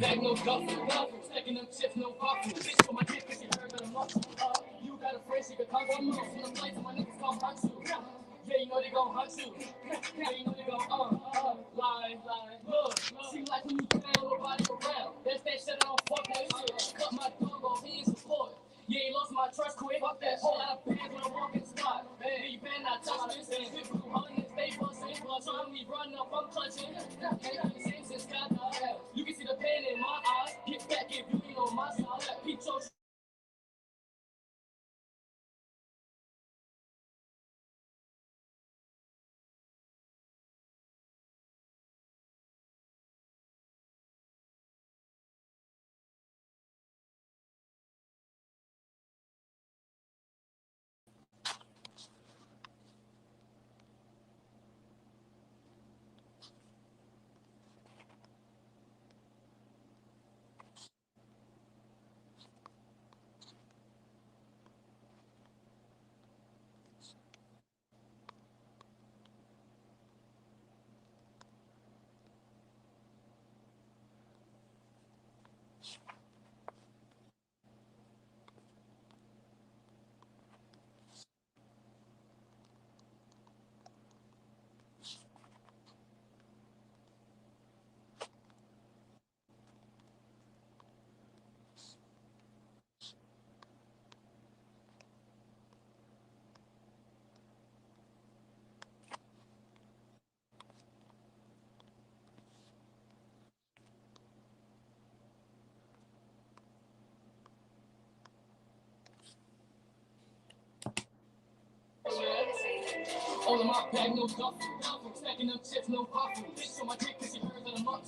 bag, no duffel. Stacking them chips, no coffee. Bitch for my dick, cause you heard that I'm up. You got a friend, she could come from me. From the flights, my niggas come hunt you. Yeah, you know they gon' hunt you. Yeah, you know they gon' lie. Look, seem like when you down, nobody around. That's that shit I don't fuck that shit. Cut my dog off, he ain't support. Yeah, he lost my trust quick. Fuck that whole lot of bands when I walk in the spot. Man, you better not touch this. Spit blue, hollering and stay bustin'. Trying me run up, I'm clutching. Ain't been the same since God died. You can see the pain in my eyes. Get back if you ain't on my side. Peep your all of my bag, no duffel. Stacking them chips, no coffee. Bitch on my dick, cause she heard that I'm up.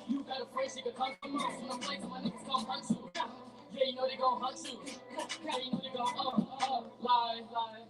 You got a friend, she could come from me. From the flights, my niggas come hunt you. Yeah, you know they gon' hunt you. Yeah, you know they gon' lie.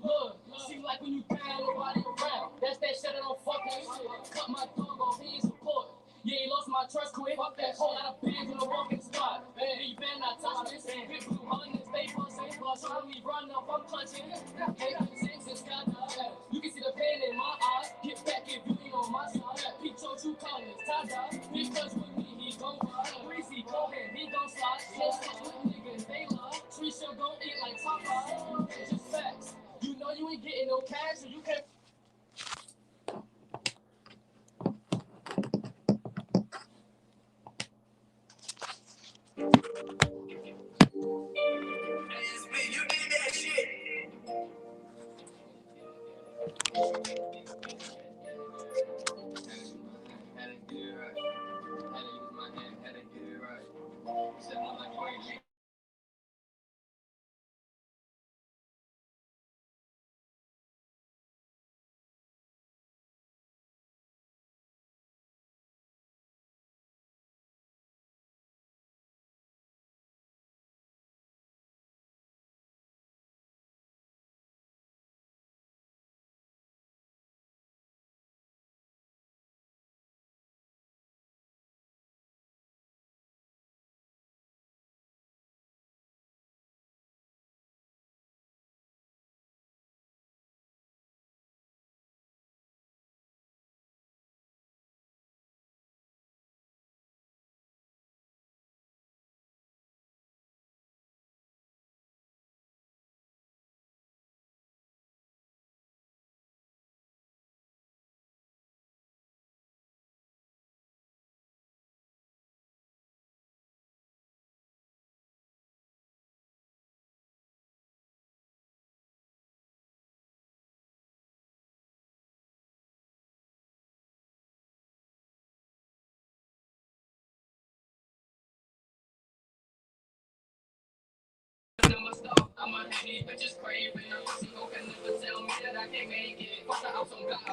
Look, seem like when you down, nobody around. That's that shit I don't fuck with. Cut my dog off, he ain't support. Yeah, he lost my trust quick. Fuck that whole lot of bands when I walk in the spot. Man, you better not touch this. Spit blue, hollering and stay bustin'. Trying me run up, I'm clutching. Ain't been the same since God died. You can see the pain in my eyes. Get back if you ain't on my side. Peep your true colors, tie-dye. Because with me, he gon' ride. Breezy, go ahead, he gon' slide. Slow sketch with niggas, they lie. Trisha gon' eat like Popeye. It's just facts. You know you ain't getting no cash, so you can't. You did that shit. Had to get it right. Had to use my hand, had to get it right. Said I'm like, wait,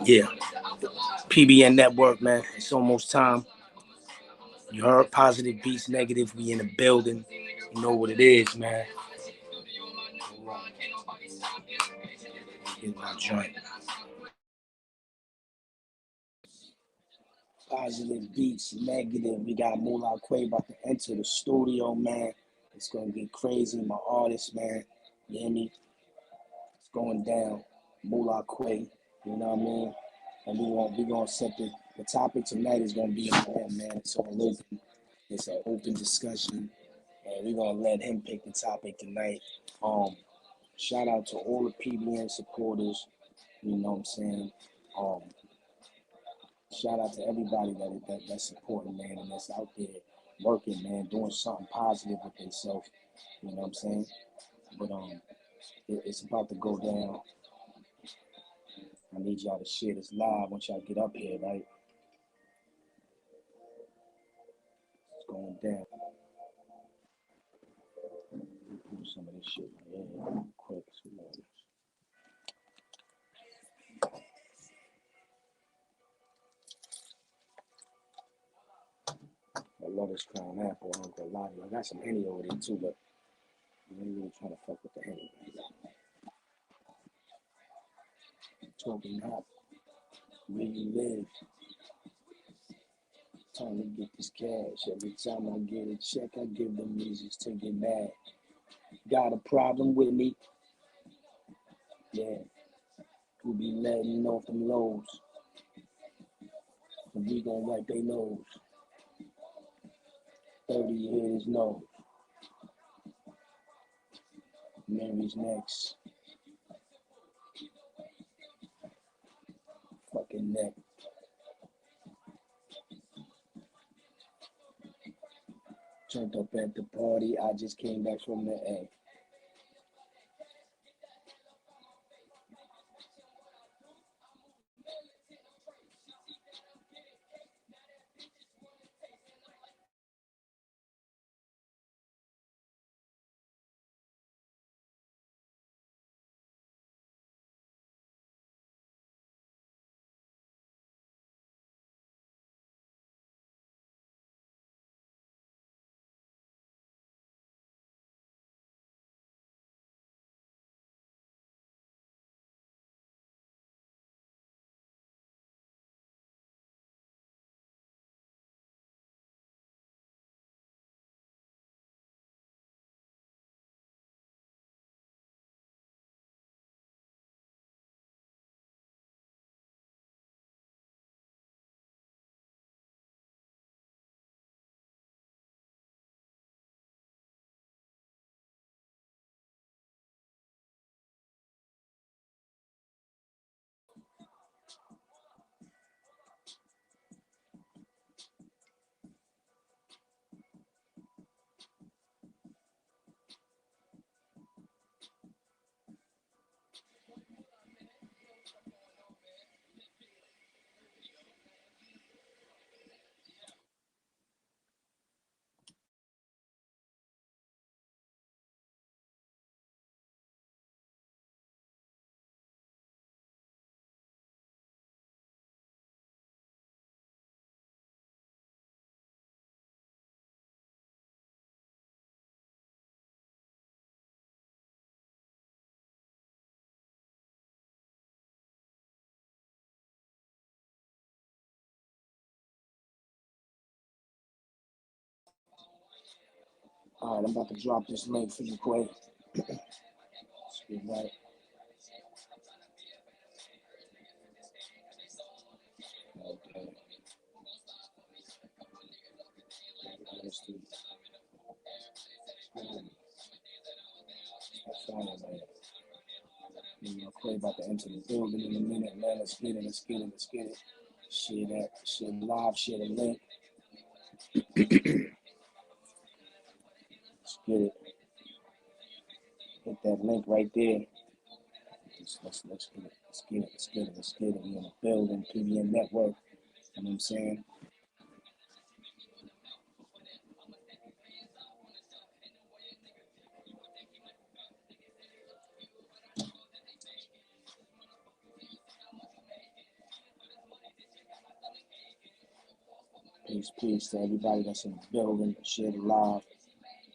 Yeah, PBN Network, man. It's almost time. You heard Positive Beats Negative. We in the building. You know what it is, man. Get my joint. Positive Beats Negative. We got Mula Quah about to enter the studio, man. It's gonna get crazy. My artist, man. You hear me? It's going down. Mula Quah. You know what I mean? And we gonna set the topic tonight is gonna be on him, man. It's all open. It's an open discussion, and we're gonna let him pick the topic tonight. Shout out to all the PBN supporters. You know what I'm saying? Shout out to everybody that's supporting, man, and that's out there working, man, doing something positive with themselves. You know what I'm saying? But it's about to go down. I need y'all to share this live once y'all get up here, right? It's going down. Do some of this shit real quick. I love this Crown Apple. I ain't gonna lie to you. I got some Henny over there too, but I ain't really trying to fuck with the Henny. Talking hot. Where you live? Time to get this cash. Every time I get a check, I give them reasons to get mad. Got a problem with me? Yeah. We be letting off them lows. And we gon' wipe they nose. 30 years no. Mary's next. Fucking neck. Turned up at the party. I just came back from the A. All right, I'm about to drop this link for you, Quah. Get right. Okay. Let's do that's fine, man. You know, Quah about to enter the building in a minute, man. Let's get it, let's get it, let's get it. Share that, share live, share the link. Let's get it. Hit that link right there. Let's get it. Let's get it. Let's get it. Let's get it. We in the building, PBN network. You know what I'm saying? Peace to everybody that's in the building. Share the live.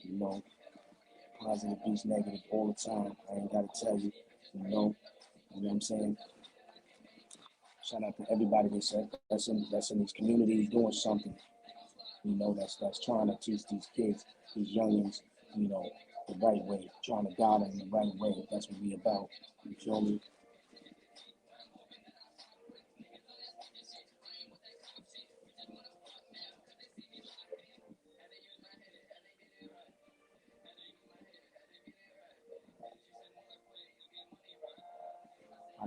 You know, positive beats negative all the time. I ain't gotta tell you. You know what I'm saying? Shout out to everybody that's in these communities doing something. You know, that's trying to teach these kids, these youngins, you know, the right way, trying to guide them in the right way. That's what we about. You feel me?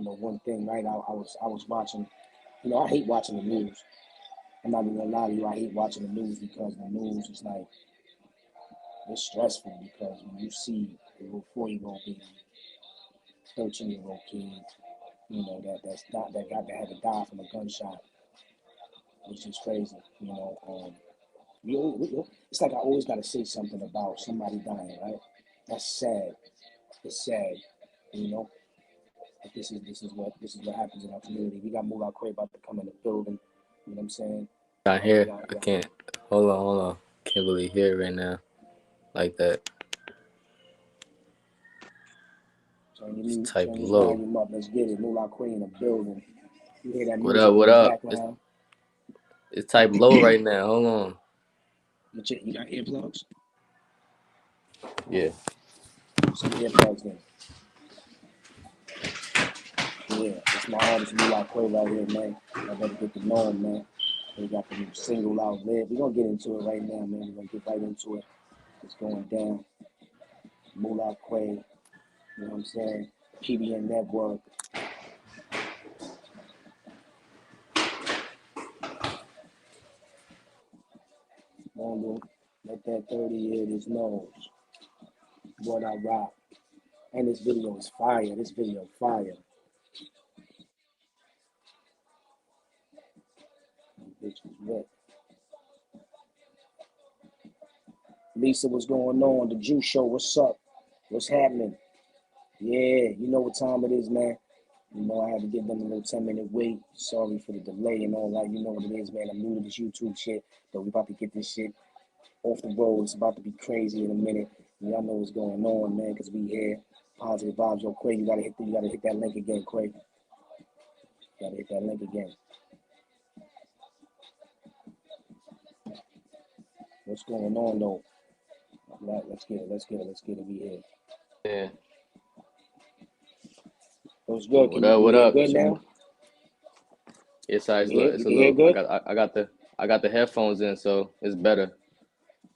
know one thing, right? I was watching. You know, I hate watching the news. I'm not even gonna lie to you. I hate watching the news because the news is like it's stressful because when you see a little 4-year-old baby, 13-year-old kid, you know that got to have to die from a gunshot, which is crazy. It's like I always got to say something about somebody dying, right? That's sad. It's sad, you know. But this is what happens in our community. We got Mula Quay about to come in the building. You know what I'm saying? Not We here. got I we got. can't. Hold on. Can't really hear it right now like that. Turn your It's mute, type turn your low. volume up. Let's get it. Mula Quay in the building. You hear that What up? music in What the up? background? It's type low right now. Hold on. You got earplugs? Yeah. Some earplugs then. Yeah, it's my artist Mula Quay right here, man. I better get to know him, man. We got the new single out there. We're gonna get into it right now, man. We're gonna get right into it. It's going down. Mula Quay, you know what I'm saying? PBN Network. Mondo, let that 30 hear his nose. What I rock. And this video is fire. This video fire. Bitch is wet. Lisa, what's going on? The Juice Show, what's up? What's happening? Yeah, you know what time it is, man. You know, I had to give them a little 10-minute wait. Sorry for the delay and all that. You know what it is, man. I'm new to this YouTube shit, but we about to get this shit off the road. It's about to be crazy in a minute. Y'all know what's going on, man, because we here. Positive vibes. Yo, Quay, you gotta hit that link again, Quay. You gotta hit that link again. What's going on though? Let's get it. We here. Yeah. What's good? What Can you, up? you What hear up? good now? It's size. Look, You it's a can hear little. good? I got the headphones in, so it's better.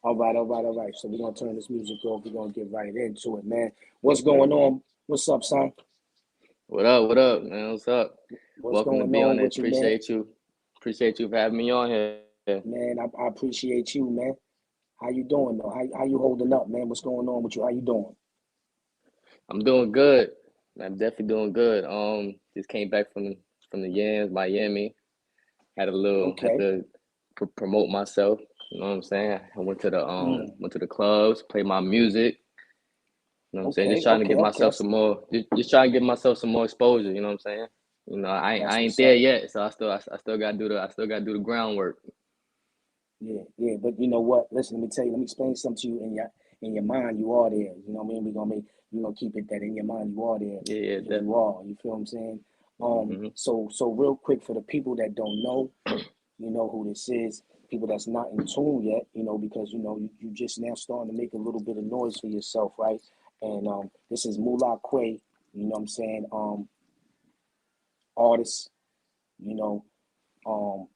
All right. So we're gonna turn this music off. We're gonna get right into it, man. What's going on? What's up, son? What up? What up, man? What's up? What's Welcome to going be on on it. with you, man? Appreciate you for having me on here. Man, I appreciate you, man. How you doing though? How you holding up, man? What's going on with you? How you doing? I'm doing good. I'm definitely doing good. Just came back from the Yams, Miami. Had Okay. to promote myself. You know what I'm saying? I Mm. went to the clubs, played my music. You know what I'm saying? Just Okay. trying to Okay. give Okay. myself some more. Just trying to give myself some more exposure. You know what I'm saying? You know, I That's ain't what's there up. yet, so I still gotta do the groundwork. Yeah. But you know what? Listen, let me tell you. Let me explain something to you. In your mind, you are there. You know what I mean? We're gonna keep it that in your mind you are there Yeah, because you definitely. are. You feel what I'm saying? Hmm. So real quick for the people that don't know, you know who this is. People that's not in tune yet, you know, because you know you just now starting to make a little bit of noise for yourself, right? And this is Mula Quay. You know what I'm saying? Artist. You know, um,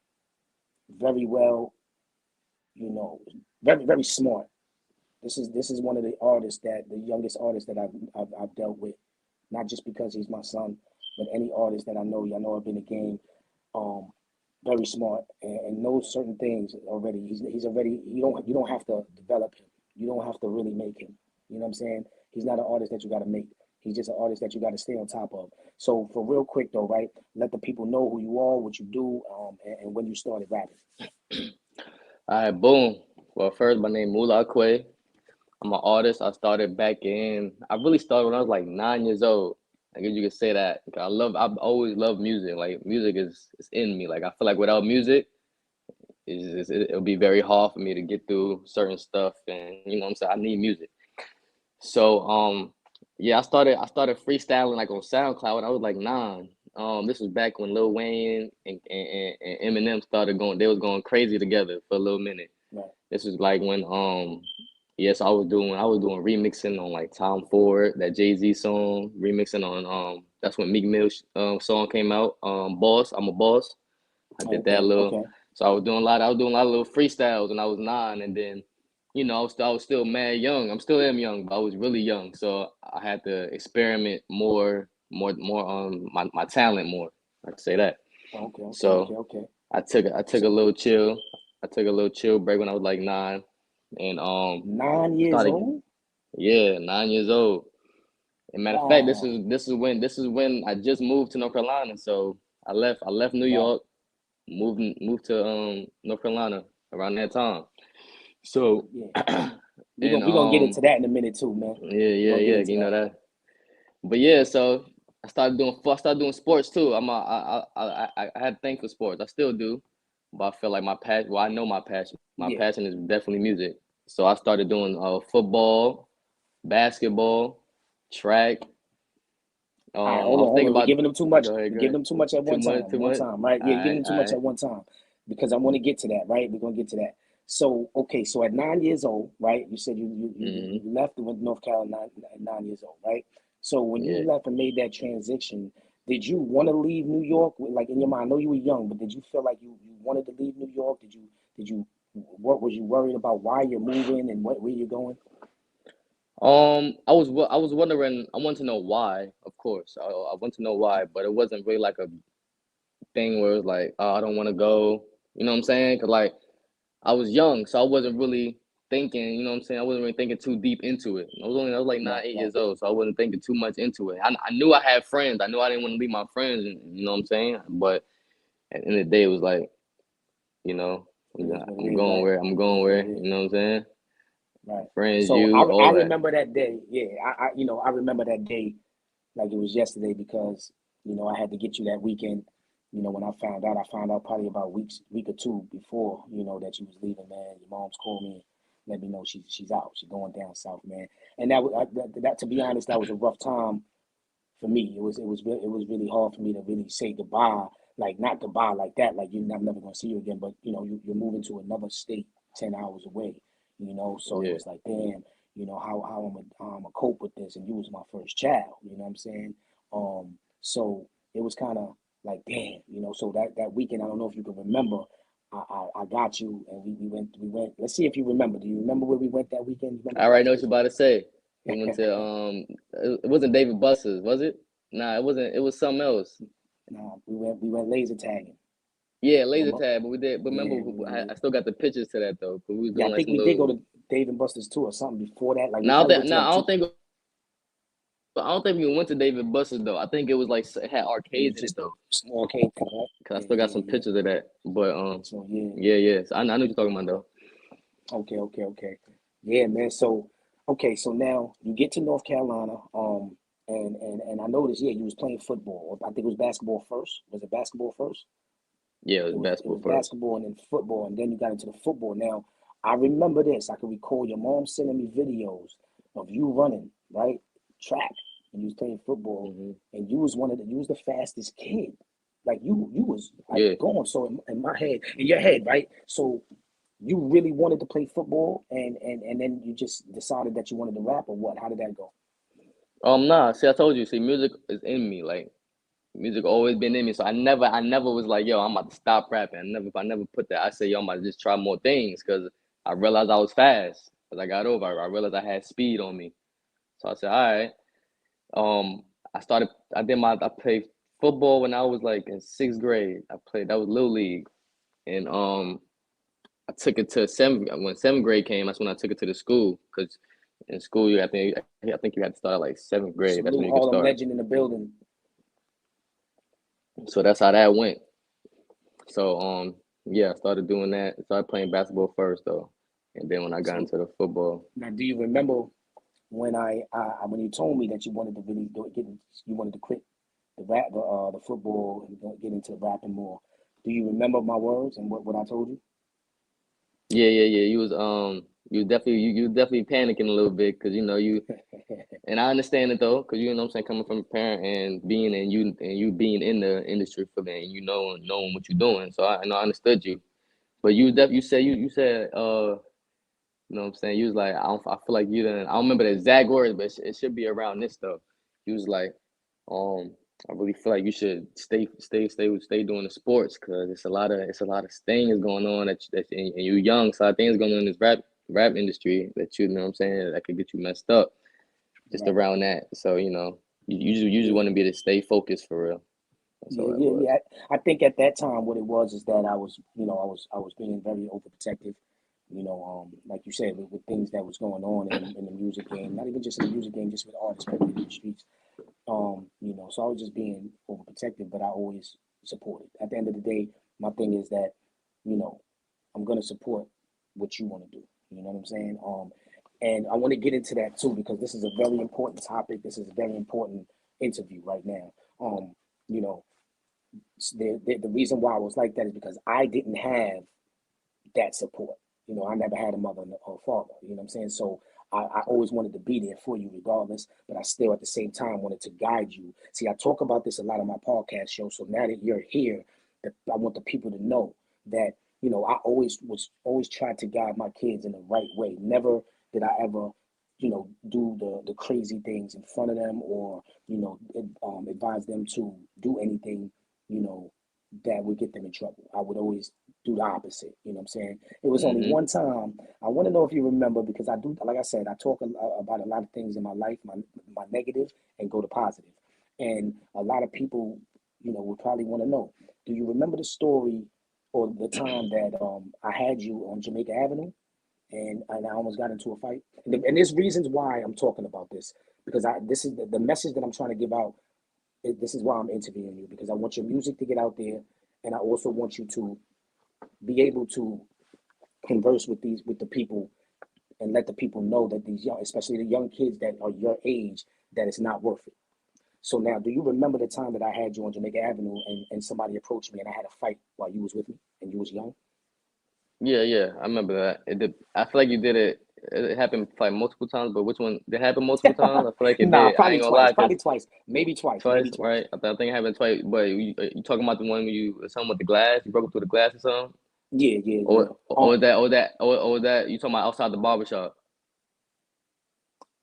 very well. You know, very smart. This is one of the youngest artists that I've dealt with. Not just because he's my son, but any artist that I know. Y'all know I've been in the game. Um, very smart and knows certain things already. He's already you don't have to develop him. You don't have to really make him. You know what I'm saying? He's not an artist that you got to make. He's just an artist that you got to stay on top of. So for real quick though, right? Let the people know who you are, what you do, and when you started rapping. All right, boom. Well, first, my name Mula Quay. I'm an artist. I started back in. I really started when I was like 9 years old. I guess you could say that. I've always loved music. Like music is in me. Like I feel like without music, it'll be very hard for me to get through certain stuff. And you know what I'm saying. I need music. So yeah, I started freestyling like on SoundCloud when I was like 9. This was back when Lil Wayne and Eminem started going. They was going crazy together for a little minute. Right. This was like when yes, I was doing remixing on like Tom Ford, that Jay-Z song, remixing on that's when Meek Mill song came out. Boss, I'm a Boss. I did that little. Okay. So I was doing a lot of little freestyles when I was 9, and then, you know, I was still mad young. I'm still am young, but I was really young, so I had to experiment more my talent more. I can say that. Okay, okay, okay, So okay. I took a So little chill. I took a little chill break when I was like 9, and 9 years started old? yeah 9 years old. And matter of fact, Wow. this is when I just moved to North Carolina. So I left New Right. York, moved to North Carolina around that time. So Yeah. We're and gonna we gonna get into that in a minute too, man. yeah, We're yeah, gonna get yeah, into you know that. that. But yeah, so I started doing sports too. I had a thing for sports. I still do, but I feel like my passion. Well, I know my passion. My Yeah. passion is definitely music. So I started doing football, basketball, track. All right, I hold on, was hold thinking on. We're about. giving them too much. Go ahead, We're go giving ahead. them too much at Too one much, time. too One much. time, right? All Yeah, giving right, them too all much right. at one time because I want to get to that, right? We're gonna get to that. So, okay, so at 9 years old, right? You said Mm-hmm. you left and went to North Carolina at 9 years old, right? So when you Yeah. left and made that transition, did you want to leave New York? Like in your mind, I know you were young, but did you feel like you wanted to leave New York? Did you what was you worried about why you're moving and where you're going? I was wondering. I want to know why. Of course, I want to know why, but it wasn't really like a thing where it was like, oh, I don't want to go. You know what I'm saying? Cause like I was young, so I wasn't really thinking. You know what I'm saying? I wasn't really thinking too deep into it. I was like Right, 9, 8 years right. old, so I wasn't thinking too much into it. I knew I had friends. I knew I didn't want to leave my friends. And, you know what I'm saying? But at the end of the day, it was like, you know, It is what it I'm is, going right? where I'm It going is what where. it is. You know what I'm saying? Right. Friends, So you, I all that. remember that day. Yeah, I remember that day like it was yesterday because I had to get you that weekend. When I found out probably about week or two before that you was leaving, man. Your mom's called me and let me know she's out. She's going down south, man. And that to be honest, that was a rough time for me. It was really hard for me to really say goodbye, like not goodbye like that, like I'm never gonna see you again, but you're moving to another state 10 hours away, so it Yeah. was like, damn, how I'm a cope with this, and you was my first child, you know what I'm saying? So it was kind of like, damn, so that weekend, I don't know if you can remember. I got you, and we went. Let's see if you remember. Do you remember where we went that weekend? You remember I the already place know we what you're about to say. We went to it wasn't David Buster's, was it? Nah, it wasn't. It was something else. No, we went laser tagging. Yeah, laser Remember? tag. But we did. But remember, Yeah, I still got the pictures to that though. But we was yeah. I doing like think some we did go little. to Dave and Buster's too, or something before that. Like we No, probably went to no, like two. I don't think we went to David Buster's though. I think it was like it had It was arcades in it just a though. small cake, right? Cause I Yeah, still got yeah, some yeah. pictures of that. But So yeah. yeah, yeah. So I know what you're talking about though. Okay, okay, okay. Yeah, man. So okay, so now you get to North Carolina, and I noticed, yeah, you was playing football. I think it was basketball first. Was it basketball first? Yeah, it was It was basketball first. basketball and then football, and then you got into the football. Now, I remember this. I can recall your mom sending me videos of you running, right? Track, and you was playing football, Hmm. and you was the fastest kid. Like you was like Yeah. going. So in my head, in your head, right? So you really wanted to play football, and then you just decided that you wanted to rap, or what? How did that go? Nah. See, I told you. See, music is in me. Like music always been in me. So I never was like, yo, I'm about to stop rapping. I never put that. I say, yo, I'm about to just try more things because I realized I was fast. As I got over, I realized I had speed on me. So I said, all right. Um, I played football when I was like in 6th grade. That was little league, and I took it to when 7th grade came. That's when I took it to the school because in school I think you had to start at like 7th grade. That's when Salute you could Harlem start. legend in the building. So that's how that went. So yeah, I started doing that. I started playing basketball first though, and then when I got So into the football, now, do you remember when you told me that you wanted to really you wanted to quit the football and get into rapping more? Do you remember my words and what I told you? yeah, yeah, yeah, you definitely panicking a little bit because and I understand it though because you know what I'm saying, coming from a parent and being being in the industry for that and knowing what you're doing. So I know I understood you, but you said you know what I'm saying? You was like, I feel like you didn't. I don't remember the exact words, but it should be around this stuff. He was like, um, I really feel like you should stay doing the sports because it's a lot of things going on and you young, so a lot of things going on in this rap industry that you know what I'm saying that could get you messed up just Right. around that. So. You usually Yeah, want to be to stay focused for real. That's all yeah, that yeah, was. yeah. I think at that time what it was is that I was, I was being very overprotective. Like you said, with things that was going on in the music game, not even just in the music game, just with artists, period, in the streets. So I was just being overprotective, but I always supported. At the end of the day, my thing is that, you know, I'm gonna support what you want to do. You know what I'm saying? And I want to get into that too because this is a very important topic. This is a very important interview right now. You know, the reason why I was like that is because I didn't have that support. I never had a mother or father. You know what I'm saying? So I always wanted to be there for you regardless, but I still at the same time wanted to guide you. See, I talk about this a lot on my podcast show. So now that you're here, I want the people to know that, I always tried to guide my kids in the right way. Never did I ever, do the crazy things in front of them or, advise them to do anything, you know, that would get them in trouble. I would always do the opposite. You know what I'm saying? It was only Mm-hmm. one time. I want to know if you remember because I do, like I said, I talk about a lot of things in my life, my negative, and go to positive. And a lot of people, would probably want to know. Do you remember the story or the time that I had you on Jamaica Avenue and I almost got into a fight? And there's reasons why I'm talking about this because this is the message that I'm trying to give out. This is why I'm interviewing you because I want your music to get out there, and I also want you to be able to converse with the people and let the people know that these young, especially the young kids that are your age, that it's not worth it. So now, do you remember the time that I had you on Jamaica Avenue and somebody approached me and I had a fight while you was with me and you was young? Yeah, yeah, I remember that. It did. I feel like you did it. It happened like multiple times, but which one did it happen multiple times? I feel like it Nah, did. I probably ain't gonna twice, lie, probably cause twice, maybe twice, maybe twice, twice. right? I think it happened twice. But you talking about the one where you something with the glass? You broke through the glass or something? Yeah, yeah, yeah. Or that you talking about outside the barbershop?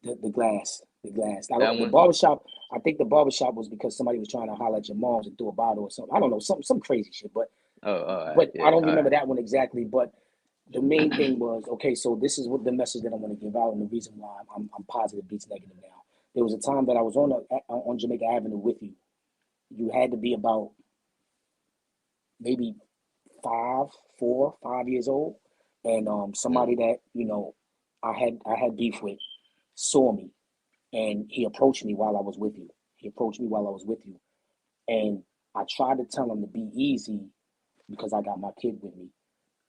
The glass, the glass. Now, That the one. barbershop, I think the barbershop was because somebody was trying to holler at your moms and throw a bottle or something. I don't know, some crazy shit, but Oh, all right, but I yeah, don't all remember right. that one exactly. But the main thing was okay. So this is what the message that I want to give out, and the reason why I'm positive beats negative now. There was a time that I was on Jamaica Avenue with you. You had to be about maybe 5 years old, and somebody Mm, that I had beef with saw me, and he approached me while I was with you. He approached me while I was with you, and I tried to tell him to be easy because I got my kid with me.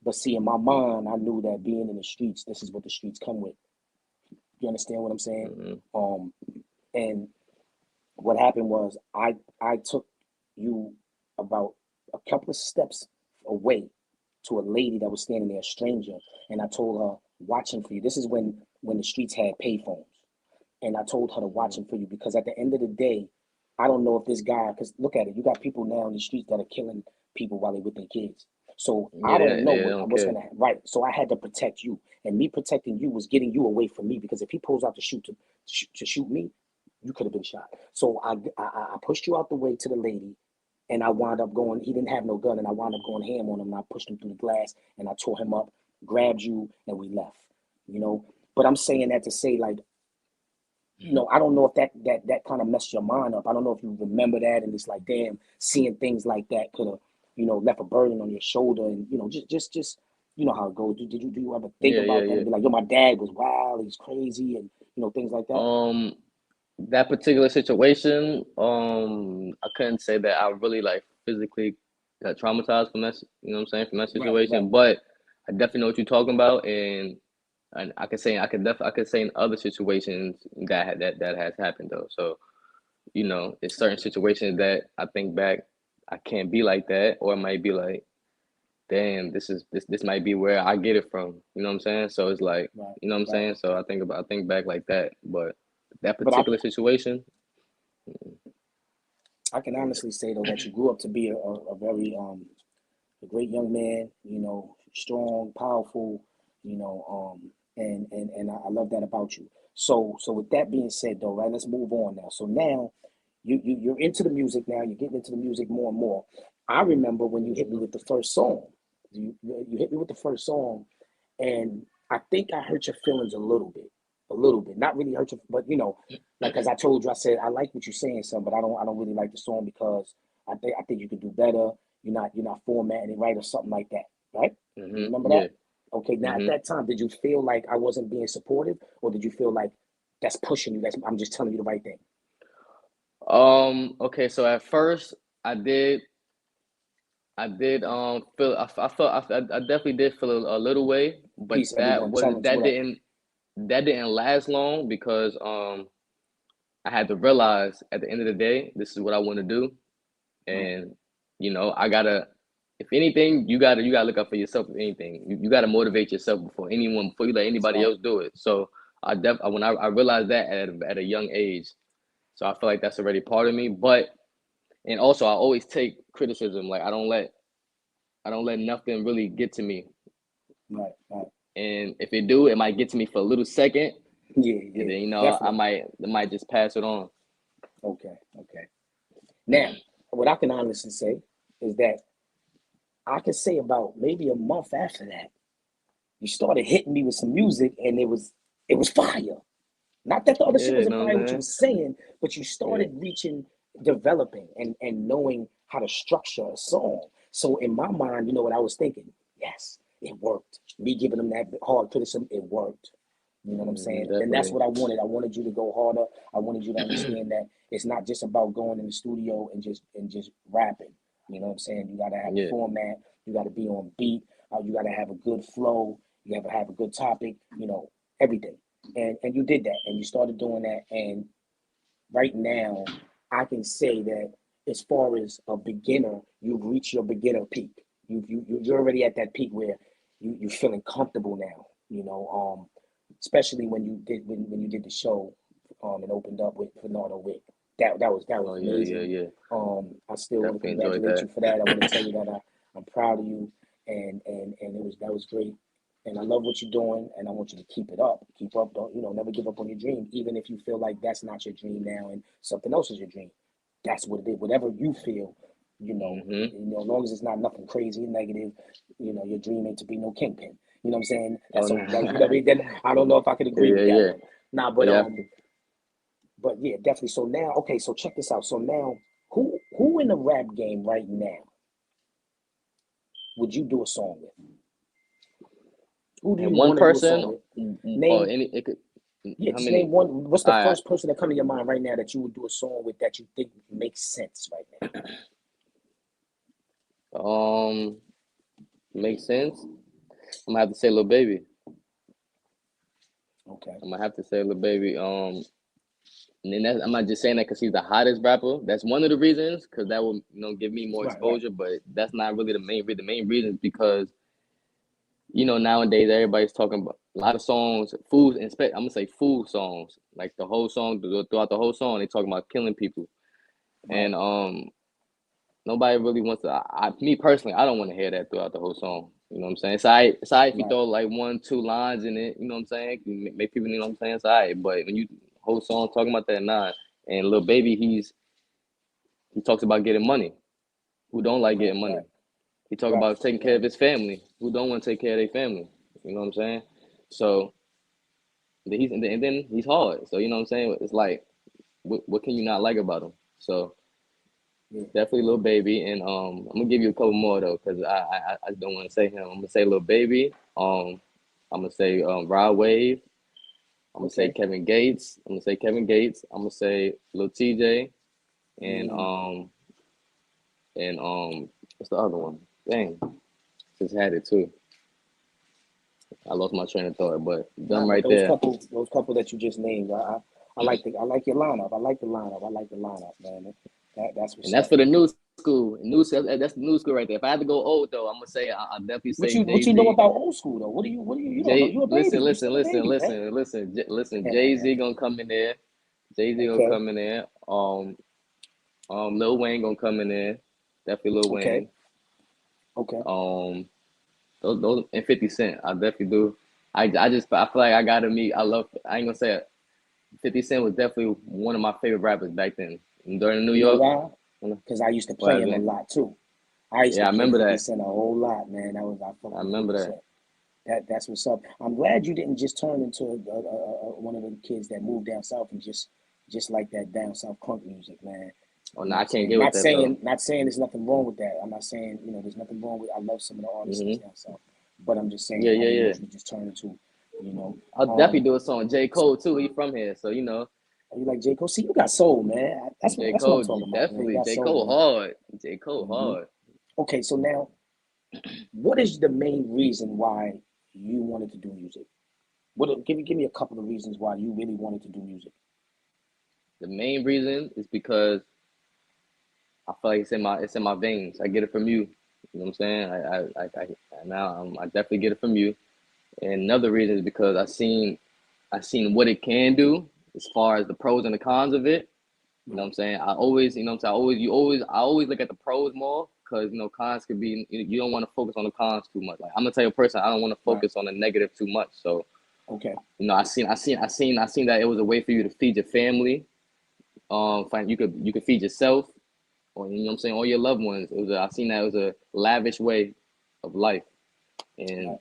But see, in my mind, I knew that being in the streets, this is what the streets come with. You understand what I'm saying? mm, Um, and what happened was I took you about a couple of steps away to a lady that was standing there, a stranger, and I told her, watching for you. This is when the streets had payphones. And I told her to watch mm. him for you because at the end of the day, I don't know if this guy, because look at it, you got people now in the streets that are killing people while they're with their kids. So I Yeah, don't know they don't what's care. gonna happen. Right. So I had to protect you, and me protecting you was getting you away from me because if he pulls out to shoot me, you could have been shot. So I pushed you out the way to the lady, and I wound up going. He didn't have no gun, and I wound up going ham on him. And I pushed him through the glass, and I tore him up, grabbed you, and we left. You know. But I'm saying that to say like I don't know if that kind of messed your mind up. I don't know if you remember that and it's like, damn, seeing things like that could have, left a burden on your shoulder and just how it goes. Do you ever think Yeah, yeah, about that yeah. and be like, yo, my dad was wild, he's crazy, and things like that? Um, that particular situation, I couldn't say that I really like physically got traumatized from that. You know what I'm saying, from that Right, right, situation, but I definitely know what you're talking about, and I could say in other situations that has happened though. So it's certain situations that I think back, I can't be like that, or it might be like, damn, this might be where I get it from. You know what I'm saying? So it's like, right, you know what I'm right. saying? So I think back like that. But that But I particular situation, I can honestly say though that you grew up to be a very a great young man, strong, powerful, and I love that about you. So with that being said though, right, let's move on now. So now you're into the music now, you're getting into the music more and more. I remember when you hit me with the first song. You hit me with the first song, and I think I hurt your feelings a little bit. a little bit, not really hurt you, but you know, like as I told you, I said I like what you're saying, son, but I don't really like the song because I think you could do better. You're not formatting it right or something like that, right? You remember Yeah. that? Okay, now at hmm that time, did you feel like I wasn't being supportive, or did you feel like that's pushing you? That's I'm just telling you the right thing. Okay, so at first I did feel I felt I definitely did feel a little way, but Peace, everyone. Tell us what up. that didn't last long because I had to realize at the end of the day this is what I want to do, Right, and you know I gotta, if anything, you gotta look out for yourself. If anything, you gotta motivate yourself before you let that's anybody right. else do it. So when I realized that at a young age, so I feel like that's already part of me. But and also I always take criticism. Like I don't let nothing really get to me. Right, right. And if it do, it might get to me for a little second, Yeah, and yeah, then definitely. I might just pass it on. Okay, okay. Now, what I can honestly say is that I can say about maybe a month after that, you started hitting me with some music, and it was fire. Not that the other shit Yeah, you wasn't know what fire what you I'm were saying, but you saying? started reaching, developing, and knowing how to structure a song. So in my mind, you know what I was thinking? Yes, it worked. Me giving them that hard criticism, it worked. You know what I'm saying? And that's Definitely. what I wanted. I wanted you to go harder. I wanted you to understand that it's not just about going in the studio and just rapping. You know what I'm saying? You gotta have a Yeah, format. You gotta be on beat. You gotta have a good flow. You have to have a good topic. You know everything. And you did that, and you started doing that. And right now, I can say that as far as a beginner, you've reached your beginner peak. You're already at that peak where you're feeling comfortable now. Especially when you did the show, and opened up with Bernardo Wick. That was oh yeah, yeah, amazing. yeah. I still want to Definitely enjoyed congratulate that. you for that. I want to tell you that I'm proud of you, and that was great. And I love what you're doing, and I want you to keep it up. Keep up, don't never give up on your dream, even if you feel like that's not your dream now and something else is your dream. That's what it is. Whatever you feel, hmm as long as it's not nothing crazy and negative, your dream ain't to be no kingpin. You know what I'm saying? Oh That's no. all. Then I don't know if I could agree Yeah, with that yeah. one. Nah, Oh but yeah. but yeah, definitely. So now, okay, so check this out. So now, who in the rap game right now would you do a song with? Who do you And one want to do a song person, with? or Name any it could, Yeah, how just name many? one. What's the All right. first person that come to your mind right now that you would do a song with that you think makes sense right Um, Makes sense. I'm gonna have to say Lil Baby. now? Okay. I'm gonna have to say Lil Baby. And then I'm not just saying that because he's the hottest rapper. That's one of the reasons, because that will give me more Right, right, exposure. But that's not really the main reason. The main reason is because nowadays everybody's talking about a lot of songs, food. I'm gonna say food songs, like the whole song throughout the whole song. They talking about killing people, right, and nobody really wants to. Me personally, I don't want to hear that throughout the whole song. You know what I'm saying? It's alright if you right, throw like one, two lines in it. You know what I'm saying? Make people, you know what I'm saying? It's alright. But when you whole song talking about that, nah. And Lil Baby, he talks about getting money. Who don't like right, getting money? right, He talk right, about taking care right. of his family. Who don't want to take care of their family? You know what I'm saying? So and then he's hard. So you know what I'm saying? It's like what can you not like about him? So Yeah, definitely yeah. Lil Baby, and I'm gonna give you a couple more though, cause I don't want to say him. I'm gonna say Lil Baby. I'm gonna say Rod Wave. I'm gonna say Okay. Kevin Gates. I'm gonna say Kevin Gates. I'm gonna say Lil TJ, and Mm, what's the other one? Dang, just had it too. I lost my train of thought, but nah, them but right there. those couple that you just named, I like your lineup. I like the lineup. I like the lineup, man. That's And what's that's up. for the new school. New school. That's the new school right there. If I had to go old though, I'm gonna say I'll definitely What say you what Jay you know Z. about old school though? You don't know? Jay, You a baby. listen, You listen, still a listen, baby, man. listen, listen, listen. Jay Z gonna come in there. Jay Z gonna Okay. come in there. Lil Wayne gonna come in there. Definitely Lil Okay. Wayne. Okay. Um, those and 50 Cent. I definitely do. I feel like I gotta meet. I ain't gonna say it. 50 Cent was definitely one of my favorite rappers back then. During New You know York. why? Because I used to What play him a happened? lot too. I used Yeah, to I play remember 50 that. Cent a whole lot, man. I fuck I with remember 50 that. Cent. That's what's up. I'm glad you didn't just turn into one of the kids that moved down south and just like that down south crunk music, man. Oh You no, know what I I'm can't saying? get with that though. Not saying there's nothing wrong with that. I'm not saying, you know, there's nothing wrong with. I love some of the artists that's Hmm. down south, but I'm just saying Yeah, I yeah, didn't yeah. want you to just turn into, you know. I'll definitely do a song. J. Cole too. He from here, so you know. You like J Cole? See, you got soul, man. J. That's what I'm Cole, talking about, man. You definitely. got J. soul, Cole man. hard. J. Cole Hmm. hard. Okay, so now, what is the main reason why you wanted to do music? Give me a couple of reasons why you really wanted to do music. The main reason is because I feel like it's in my veins. I get it from you. You know what I'm saying? I definitely get it from you. And another reason is because I seen what it can do as far as the pros and the cons of it. You know what Right, I'm saying? I always, you know what I'm saying? I always look at the pros more because, you know, cons could be, you don't want to focus on the cons too much. Like, I'm gonna tell you a person, I don't want to right. focus on the negative too much. So, Okay, you know, I seen that it was a way for you to feed your family. You could feed yourself, or you know what I'm saying, all your loved ones. I seen that it was a lavish way of life, and right.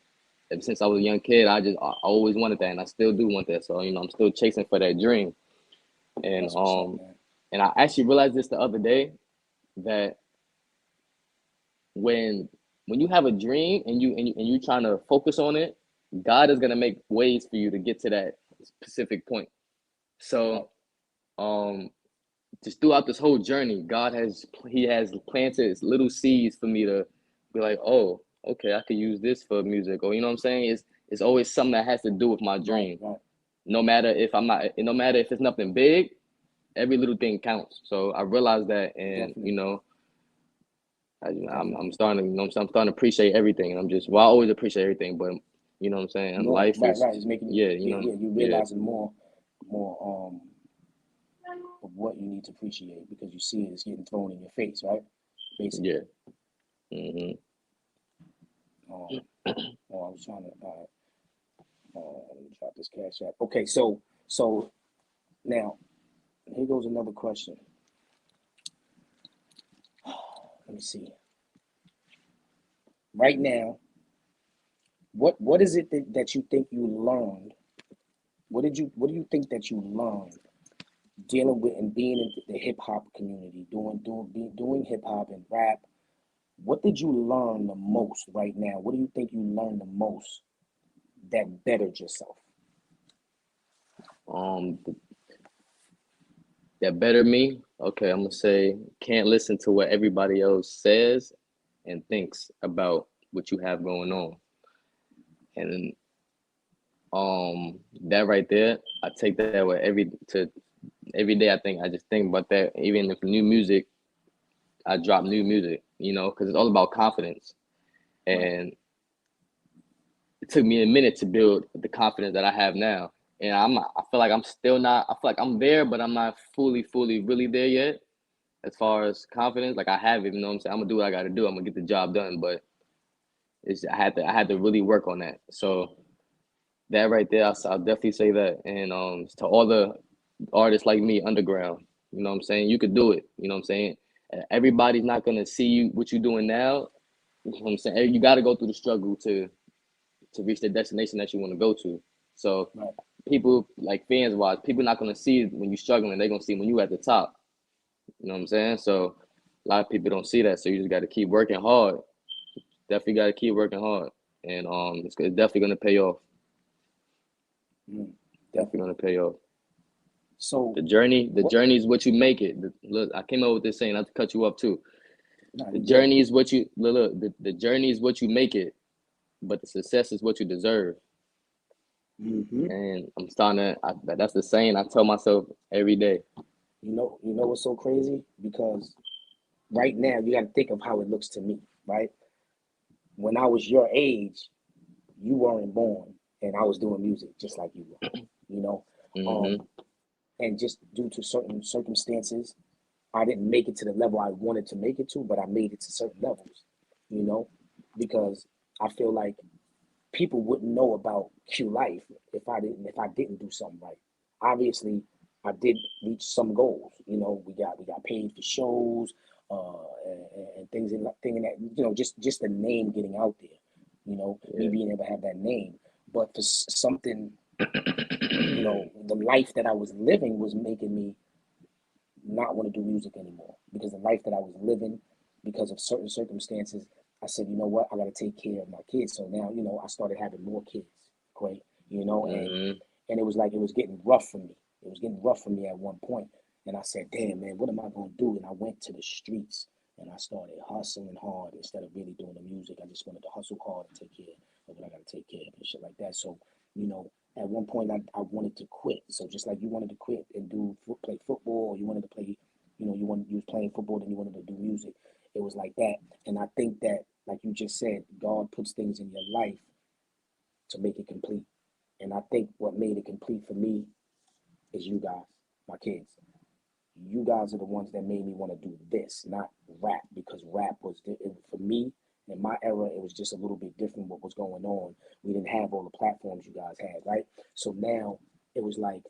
ever since I was a young kid, I always wanted that, and I still do want that. So, you know, I'm still chasing for that dream, and That's what's up, man. I actually realized this the other day that when you have a dream and you trying to focus on it, God is gonna make ways for you to get to that specific point. Right. So um just throughout this whole journey, he has planted little seeds for me to be like, oh, okay, I could use this for music, or you know what I'm saying? It's always something that has to do with my Right, dream. right. No matter if it's nothing big, every little thing counts. So I realized that, and you Definitely, know, I'm definitely. starting, you know, I'm starting to appreciate everything, and well, I always appreciate everything, but you know what I'm saying. And More, life right, is, right. It's making yeah, yeah, yeah. You yeah, realizing more of what you need to appreciate because you see it's getting thrown in your face, right? Basically. yeah. Hmm. Um, oh, I was trying to let me drop this cash app. Okay, so now here goes another question. Let me see. Right now, what is it that you think you learned? What do you think that you learned dealing with and being in the hip hop community, doing hip hop and rap? What did you learn the most right now? What do you think you learned the most that bettered yourself? Um, that better me. Okay, I'm gonna say can't listen to what everybody else says and thinks about what you have going on, and that right there, I take that with every day. I just think about that. Even if new music, I drop new music, you know, because it's all about confidence. Right. And it took me a minute to build the confidence that I have now. And I feel like I'm still not. I feel like I'm there, but I'm not fully really there yet. As far as confidence, like I have it, you know what I'm saying. I'm gonna do what I got to do. I'm gonna get the job done, but I had to really work on that. So that right there, I'll definitely say that. And to all the artists like me, underground, you know what I'm saying. You could do it. You know what I'm saying. Everybody's not gonna see you what you're doing now. You know what I'm saying. You got to go through the struggle to reach the destination that you want to go to. So Right. people like fans wise, people not gonna see it when you're struggling. They're gonna see when you at the top. You know what I'm saying? So a lot of people don't see that. So you just got to keep working hard. Definitely got to keep working hard, and it's definitely gonna pay off. Mm, Definitely definitely. gonna pay off. So The what? journey is what you make it. Look, I came up with this saying, not to cut you up too. Nah, The you good. journey is what you look. The journey is what you make it, but the success is what you deserve. Hmm. And I'm starting to. That's the saying I tell myself every day. You know what's so crazy? Because right now you got to think of how it looks to me, right? When I was your age, you weren't born, and I was doing music just like you were, you know. Hmm. Um, and just due to certain circumstances, I didn't make it to the level I wanted to make it to, but I made it to certain levels, you know, because I feel like people wouldn't know about Qlife if I didn't do something right. Obviously, I did reach some goals. You know, we got paid for shows, and things in that, just the name getting out there. you know, me Yeah. being able to have that name. But for something, you know, the life that I was living was making me not want to do music anymore, because the life that I was living, because of certain circumstances, I said, you know what, I got to take care of my kids. So now, you know, I started having more kids, Quay, you know, Mm-hmm. and it was like it was getting rough for me. It was getting rough for me at one point, and I said, damn man, what am I gonna do? And I went to the streets and I started hustling hard instead of really doing the music. I just wanted to hustle hard and take care of what I got to take care of and shit like that. So, you know, at one point I wanted to quit. So just like you wanted to quit and play football, or you wanted to play, you know, you was playing football, then you wanted to do music. It was like that. And I think that, like you just said, God puts things in your life to make it complete. And I think what made it complete for me is you guys, my kids. You guys are the ones that made me want to do this, not rap, because rap was, for me, in my era, it was just a little bit different what was going on. We didn't have all the platforms you guys had, right? So now it was like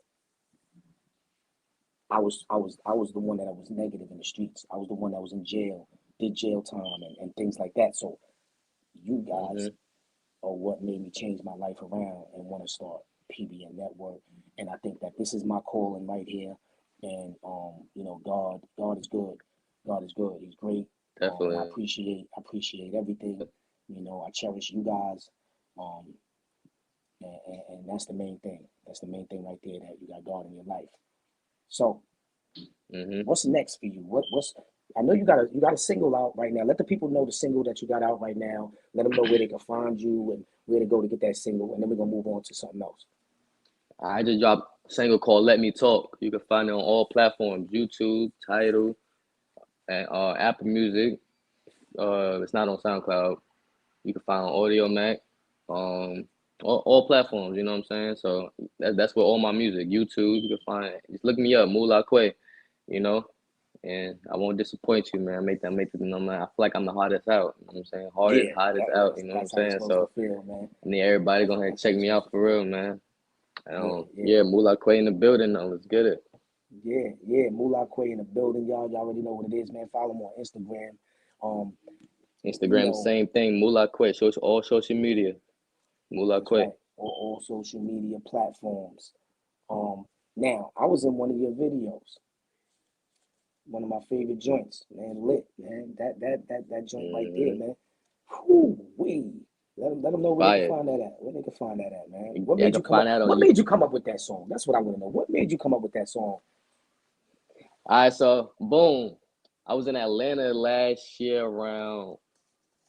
I was the one that I was negative in the streets. I was the one that was in jail, did jail time and things like that. So you guys Mm-hmm. are what made me change my life around and want to start PBN Network. And I think that this is my calling right here. And you know, God is good. God is good. He's great. And Definitely. I appreciate everything. You know, I cherish you guys. Um, and that's the main thing. That's the main thing right there, that you got God in your life. So Mm-hmm. what's next for you? What's I know you got a single out right now. Let the people know the single that you got out right now. Let them know where they can find you and where to go to get that single, and then we're gonna move on to something else. I just dropped a single called "Let Me Talk." You can find it on all platforms: YouTube, Tidal, and Apple Music. It's not on SoundCloud. You can find on Audio Mac, um, all platforms. You know what I'm saying? So that's where all my music. YouTube, you can find it. Just look me up, Mula Quah. You know, and I won't disappoint you, man. Make the number. I feel like I'm the hardest out. You know what I'm saying? Yeah, Hardest out. You know what I'm that's how it's saying? supposed to So feel, man. I need everybody That's go ahead and that's how check it's me supposed out to for feel. real, man. Yeah, yeah, Yeah, Mula Quah in the building. Now let's get it. yeah. Moolah Quay in the building, y'all. Y'all already know what it is, man. Follow him on Instagram. Um, you Instagram, know, same thing. Mula Quah. All social media. Mula that's Quah. right. On all social media platforms. Um, Now I was in one of your videos, one of my favorite joints, man. Lit, man. That joint right there, Mm-hmm. man. Whoo wee. Let them know where they can Fire. find that at. Where they can find that at, man. What Yeah, I made can you come up? find that on What you. made you come up with that song? That's what I want to know. What made you come up with that song? All right, so boom. I was in Atlanta last year around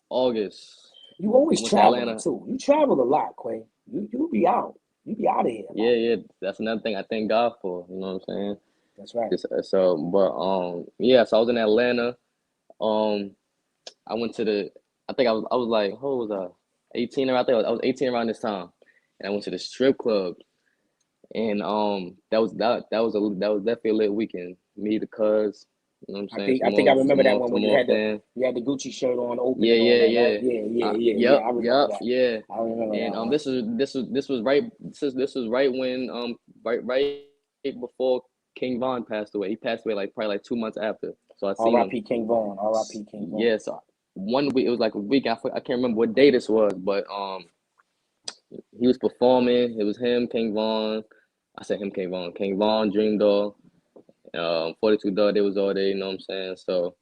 August. You I always went to traveling Atlanta. too. You travel a lot, Quay. You be out. You be out of here a lot. Yeah. That's another thing I thank God for. You know what I'm saying? That's right. Just but yeah. So I was in Atlanta. Um, I went to the. I think I was like, how old was I? 18, or I think I was 18 around this time, and I went to the strip club. And that was definitely a lit weekend. Me, the cuz, you know what I'm saying? I think I remember that one Some when more fans. you had the Gucci shirt on open Yeah, and all yeah, that, right? yeah. Yeah. I remember Yep, that. yeah. I remember that And one. this was right when right before King Von passed away. He passed away like probably like 2 months after. So I seen him. R.I.P. King Vaughn. R.I.P. King Vaughn. Yeah, so one week, it was like a week. I can't remember what day this was, but he was performing. It was him, King Von. I said him, King Von. King Von, Dream Doll. 42 Dog, they was all there, you know what I'm saying? So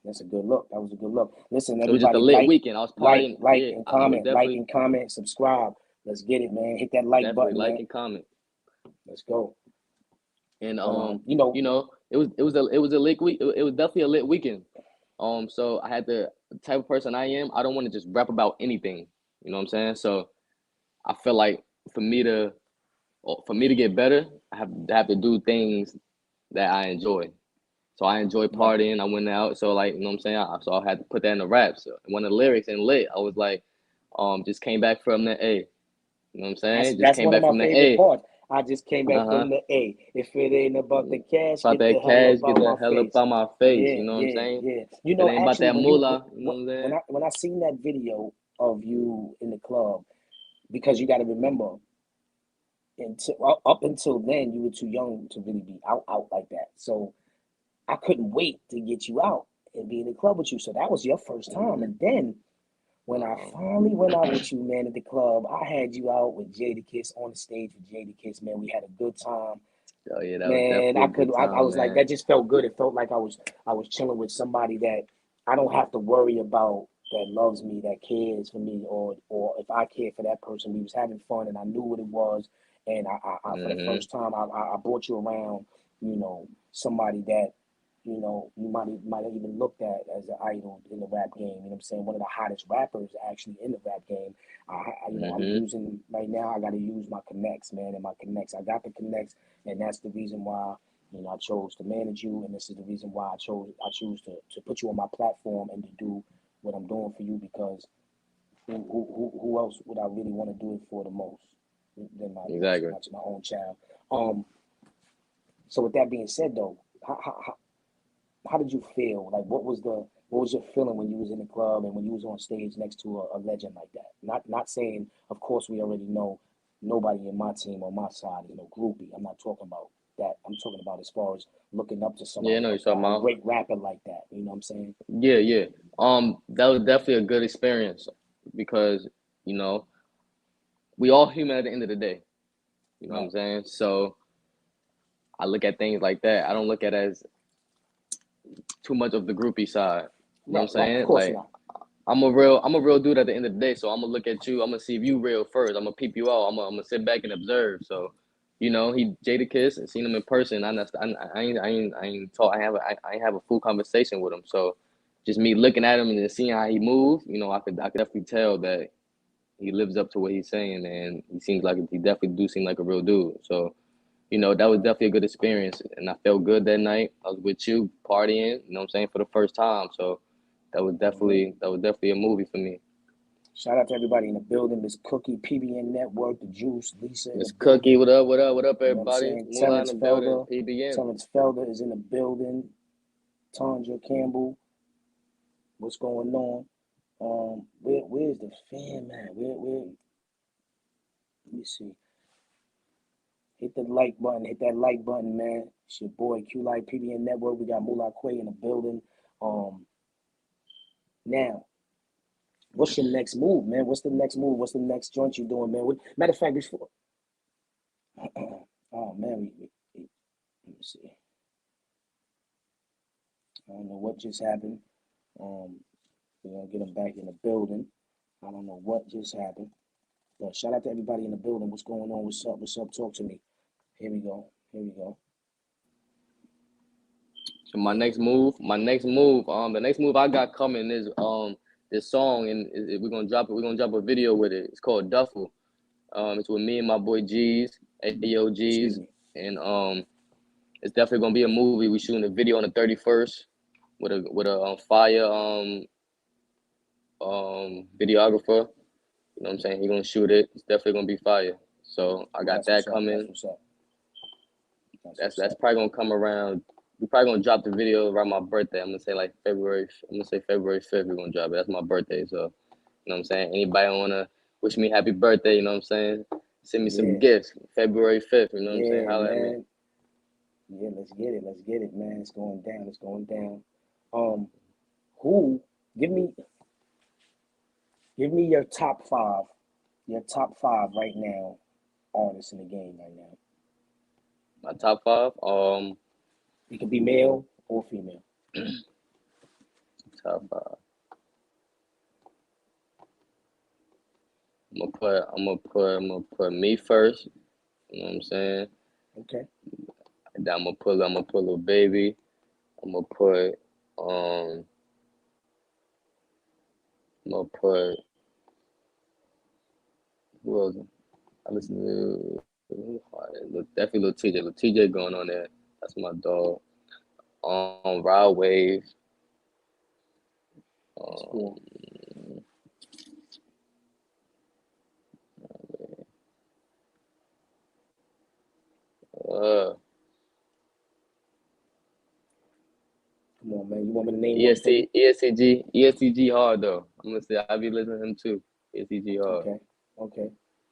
That's a good look. That was a good look. Listen, it was just a everybody, lit weekend. I was partying. Yeah, I would like definitely and comment, subscribe. Let's get it, man. Hit that like definitely button, like man. and comment. Let's go. And But it was a lit week. It was definitely a lit weekend. So I had the type of person I am. I don't want to just rap about anything. You know what I'm saying? So I feel like for me to for me to get better, I have to do things that I enjoy. So I enjoy right. partying. I went out. So like, you know what I'm saying? So I had to put that in the rap. So one of the lyrics in lit, I was like, just came back from the A. You know what I'm saying? Just That's came one of back my from the favorite A. parts. I just came back Uh-huh. from the A. If it ain't about the cash, About get the that hell cash, up get out the my hell up face. out my face. Yeah, You know what I'm yeah, saying? yeah. If it ain't about Actually, that moolah, you know what I'm saying? when I seen that video of you in the club, because you got to remember, up until then, you were too young to really be out like that. So I couldn't wait to get you out and be in the club with you. So that was your first time, Mm-hmm. and then when I finally went out with you, man, at the club, I had you out with Jadakiss on the stage with Jadakiss, man. We had a good time. Oh yeah, that was Man, definitely a good I time, was like, man. that just felt good. It felt like I was chilling with somebody that I don't have to worry about, that loves me, that cares for me, or if I care for that person. We was having fun, and I knew what it was. And I for the Mm-hmm. first time, I brought you around, somebody that, you might have even looked at as an idol in the rap game. You know what I'm saying? One of the hottest rappers actually in the rap game. I'm Mm-hmm. using right now. I got to use my connects, man, and my connects. I got the connects, and that's the reason why, I chose to manage you, and this is the reason why I choose to put you on my platform and to do what I'm doing for you, because who else would I really want to do it for the most than Exactly. my own child? Um, so with that being said, though, how did you feel? Like, what was your feeling when you was in the club and when you was on stage next to a legend like that? Not saying, of course, we already know nobody in my team or my side is no groupie. I'm not talking about that. I'm talking about as far as looking up to Yeah, I somebody, know you're talking a about. great rapper like that. You know what I'm saying? Yeah, yeah. That was definitely a good experience because, you know, we all human at the end of the day. You know what I'm Right. saying? So I look at things like that. I don't look at it as too much of the groupie side. You know what I'm Right. Of saying? course Like not. I'm a real dude at the end of the day. So I'm gonna look at you. I'm gonna see if you real first. I'm gonna peep you out. I'm gonna sit back and observe. So, he Jadakiss and seen him in person. I ain't talk. I ain't have a full conversation with him. So, just me looking at him and seeing how he moved. I could definitely tell that he lives up to what he's saying, and he definitely do seem like a real dude. So, that was definitely a good experience, and I felt good that night. I was with you partying. You know what I'm saying, for the first time. So Hmm. that was definitely a movie for me. Shout out to everybody in the building. Miss Cookie, PBN Network, the Juice, Lisa in the Miss Cookie, building. what up? What up? What up, You know what I'm everybody? saying? Mula in the building. PBN. Terrence Felder is in the building. Tandra Campbell, what's going on? Where's the fan, man? Let me see. Hit the like button. Hit that like button, man. It's your boy Qlife PBN Network. We got Mula Quah in the building. Um, Now, what's your next move, man? What's the next move? What's the next joint you doing, man? Matter of fact, before, oh man, let me see. I don't know what just happened. Um, we're gonna get them back in the building. I don't know what just happened. But shout out to everybody in the building. What's going on? What's up? What's up? Talk to me. Here we go. Here we go. So the next move I got coming is this song, and we're gonna drop it. We're gonna drop a video with it. It's called Duffel. It's with me and my boy G's, Ayo Excuse G's, me. and it's definitely gonna be a movie. We shooting a video on the 31st with a fire videographer. You know what I'm saying? He gonna shoot it. It's definitely gonna be fire. So I got That's that what's up. That's coming. what's up. That's That's what's that's up. probably gonna come around. We probably gonna drop the video around my birthday. I'm gonna say like February. I'm gonna say February 5th. We're gonna drop it. That's my birthday. So you know what I'm saying. Anybody wanna wish me happy birthday? You know what I'm saying. Send me some Yeah. gifts. February 5th. You know what I'm saying. Yeah, Holla at me. man. Yeah, let's get it. Let's get it, man. It's going down. It's going down. Um, who? Give me, give me your top five. Your top five right now. Artists in the game right now. My top five. It could be male or female. Top five. I'm gonna put me first. You know what I'm saying. Okay. Then I'm gonna put Lil Baby. I'm gonna put I'm gonna put who else? I listen to definitely Lil TJ. Lil TJ going on there. That's my dog. Rod Wave. That's cool. Um, uh, Come on, man. You want me to name one for you? ESCG hard though. I'm gonna say I be listening to him too. ESCG hard. Okay. Okay.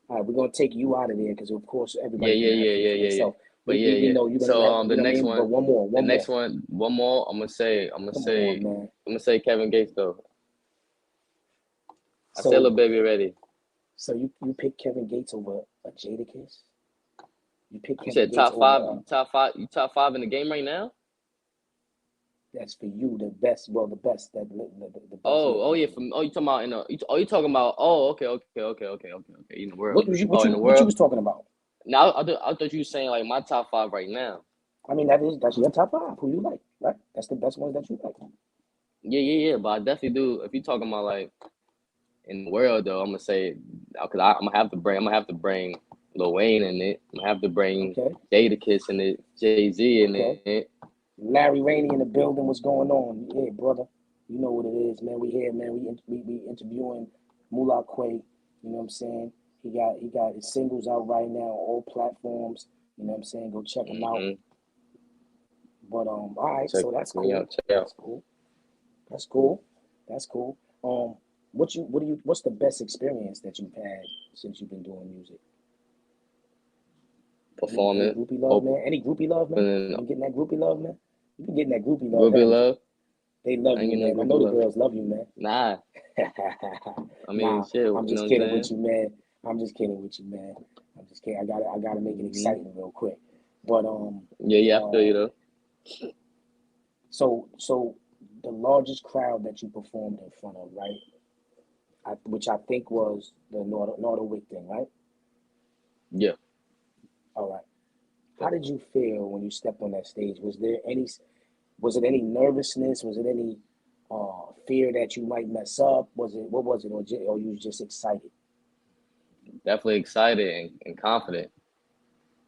All right. We're gonna take you out of there because, of course, Yeah, everybody's yeah, gonna have yeah, faith yeah, in yeah, yeah. themselves. But yeah, We yeah. know you're gonna So let, the you know what I next mean. But one, one more. the One next more. one, one more. I'm gonna say Come on, man. Kevin Gates though. I said Lil So Baby already. so you pick Kevin Gates over a Jadakiss? You pick You Kevin said Gates top over five. You top five. You top five in the game right now. that's for you the best. Well, the best the best. Yeah, Oh, yeah. definitely. From you talking about in the. You talking about? Oh, okay. In the world. What Oh, you in the what you world. was talking about? Now I thought you were saying like my top five right now. I mean, that's your top five. Who you like, right? That's the best ones that you like. Yeah. But I definitely do. If you talking about like in the world though, I'm gonna say because I'm gonna have to bring Lil Wayne in it. I'm gonna have to bring Okay, Jadakiss in it, Jay-Z in okay. it. Larry Rainey in the building. What's going on? Yeah, brother. You know what it is, man. We here, man. We interviewing Mula Quah. You know what I'm saying? He got his singles out right now on all platforms. You know what I'm saying? Go check him out. Mm-hmm. But all right. Check So that's me cool. out. Check out That's cool. That's cool. That's cool. What's the best experience that you've had since you've been doing music? Any performing, groupie love, man? Any groupie love, man? opening You been getting that groupie love, man? You been getting that groupie love, groupie haven't you? love. They love I ain't you, getting no man. I groupie know the love. girls love you, man. Nah, I mean Nah, shit. You I'm know just what I'm kidding with saying? you, man. I'm just kidding with you, man. I'm just kidding. I gotta make it Mm-hmm. exciting real quick. But Yeah. I feel you though. so the largest crowd that you performed in front of, right? Which I think was the Nordic thing, right? Yeah. All right. How did you feel when you stepped on that stage? Was it any nervousness? Was it any fear that you might mess up? What was it, or you was just excited? Definitely excited and confident.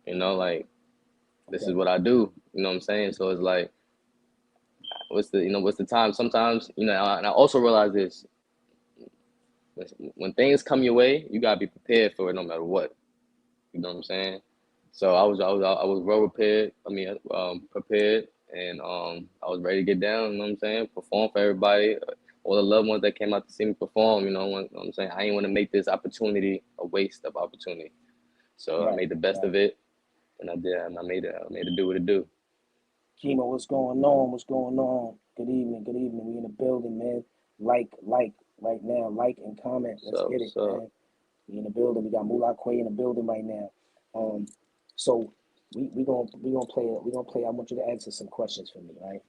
You know, like this is Okay, what I do. You know what I'm saying? So it's like, what's the time? Sometimes, and I also realize this: when things come your way, you gotta be prepared for it, no matter what. You know what I'm saying? So I was well prepared. I mean, prepared, and I was ready to get down. You know what I'm saying? Perform for everybody, all the loved ones that came out to see me perform. You know what I'm saying? I didn't want to make this opportunity a waste of opportunity. So I right, made the best right. of it, and I did, and I made it do what it do. Kimo, what's going on? What's going on? Good evening, good evening. We in the building, man. Like right now. Like and comment. Let's So get it, so man. We in the building. We got Mullah Quay in the building right now. So we gonna play. I want you to answer some questions for me, right?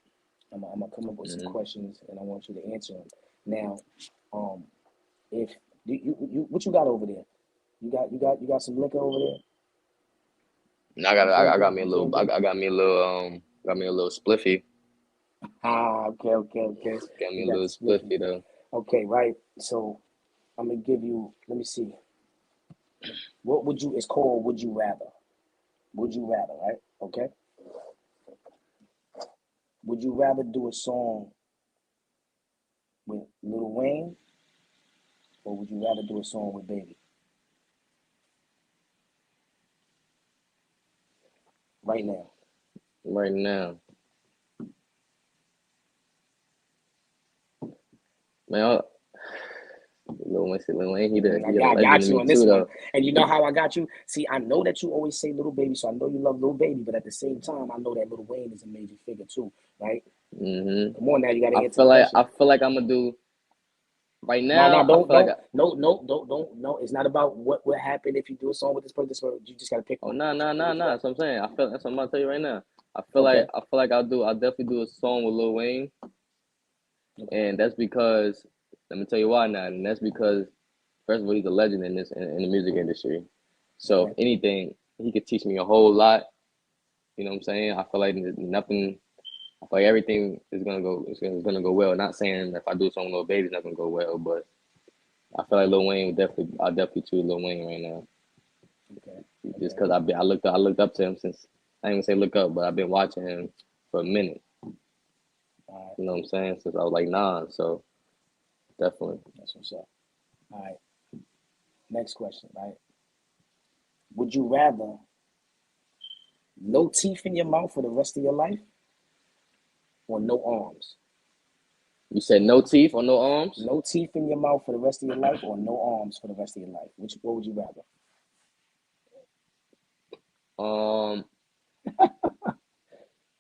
I'm gonna come up with some hmm questions and I want you to answer them. Now, um, if you what you got over there? You got some liquor over there? And You I got drinking? me a You little drinking? got me a little spliffy. Ah, okay. Got me You a got little the spliffy. spliffy though. Okay, right. So I'm gonna give you. Let me see. What would you? It's called Would You Rather. Would you rather? Right. Okay. Would you rather do a song with Lil Wayne, or would you rather do a song with Baby? Right now. Right now, man. Lil Wayne, he a I legend got to you me on this too one. though. And you know how I got you? See, I know that you always say Little Baby, so I know you love Little Baby, but at the same time, I know that Little Wayne is a major figure too, right? hmm Come on now, you got to I answer feel the like question. I'm gonna do right Nah, now. I don't, feel like don't, don't. No, it's not about what would happen if you do a song with this person. You just got to pick oh one. nah. What would you That's what I'm saying. That's what I'm gonna tell you right now. rather? I feel like I'll definitely do a song with Lil Wayne, Okay, and that's because let me tell you why now. And that's because first of all, he's a legend in the music industry. So if okay, anything, he could teach me a whole lot. You know what I'm saying? I feel like nothing. I feel like everything is gonna go. It's gonna go well. Not saying if I do a song with Lil Baby, it's not gonna go well, but I feel like Lil Wayne would definitely. I'll definitely choose Lil Wayne right now, okay, just okay. because I looked up to him since I didn't even say look up, but I've been watching him for a minute. All right, You know what I'm saying? Since I was like 9, so definitely. that's what's up. All right, next question, right? Would you rather no teeth in your mouth for the rest of your life, or no arms? You said no teeth or no arms? No teeth in your mouth for the rest of your life, or no arms for the rest of your life? What would you rather? Um,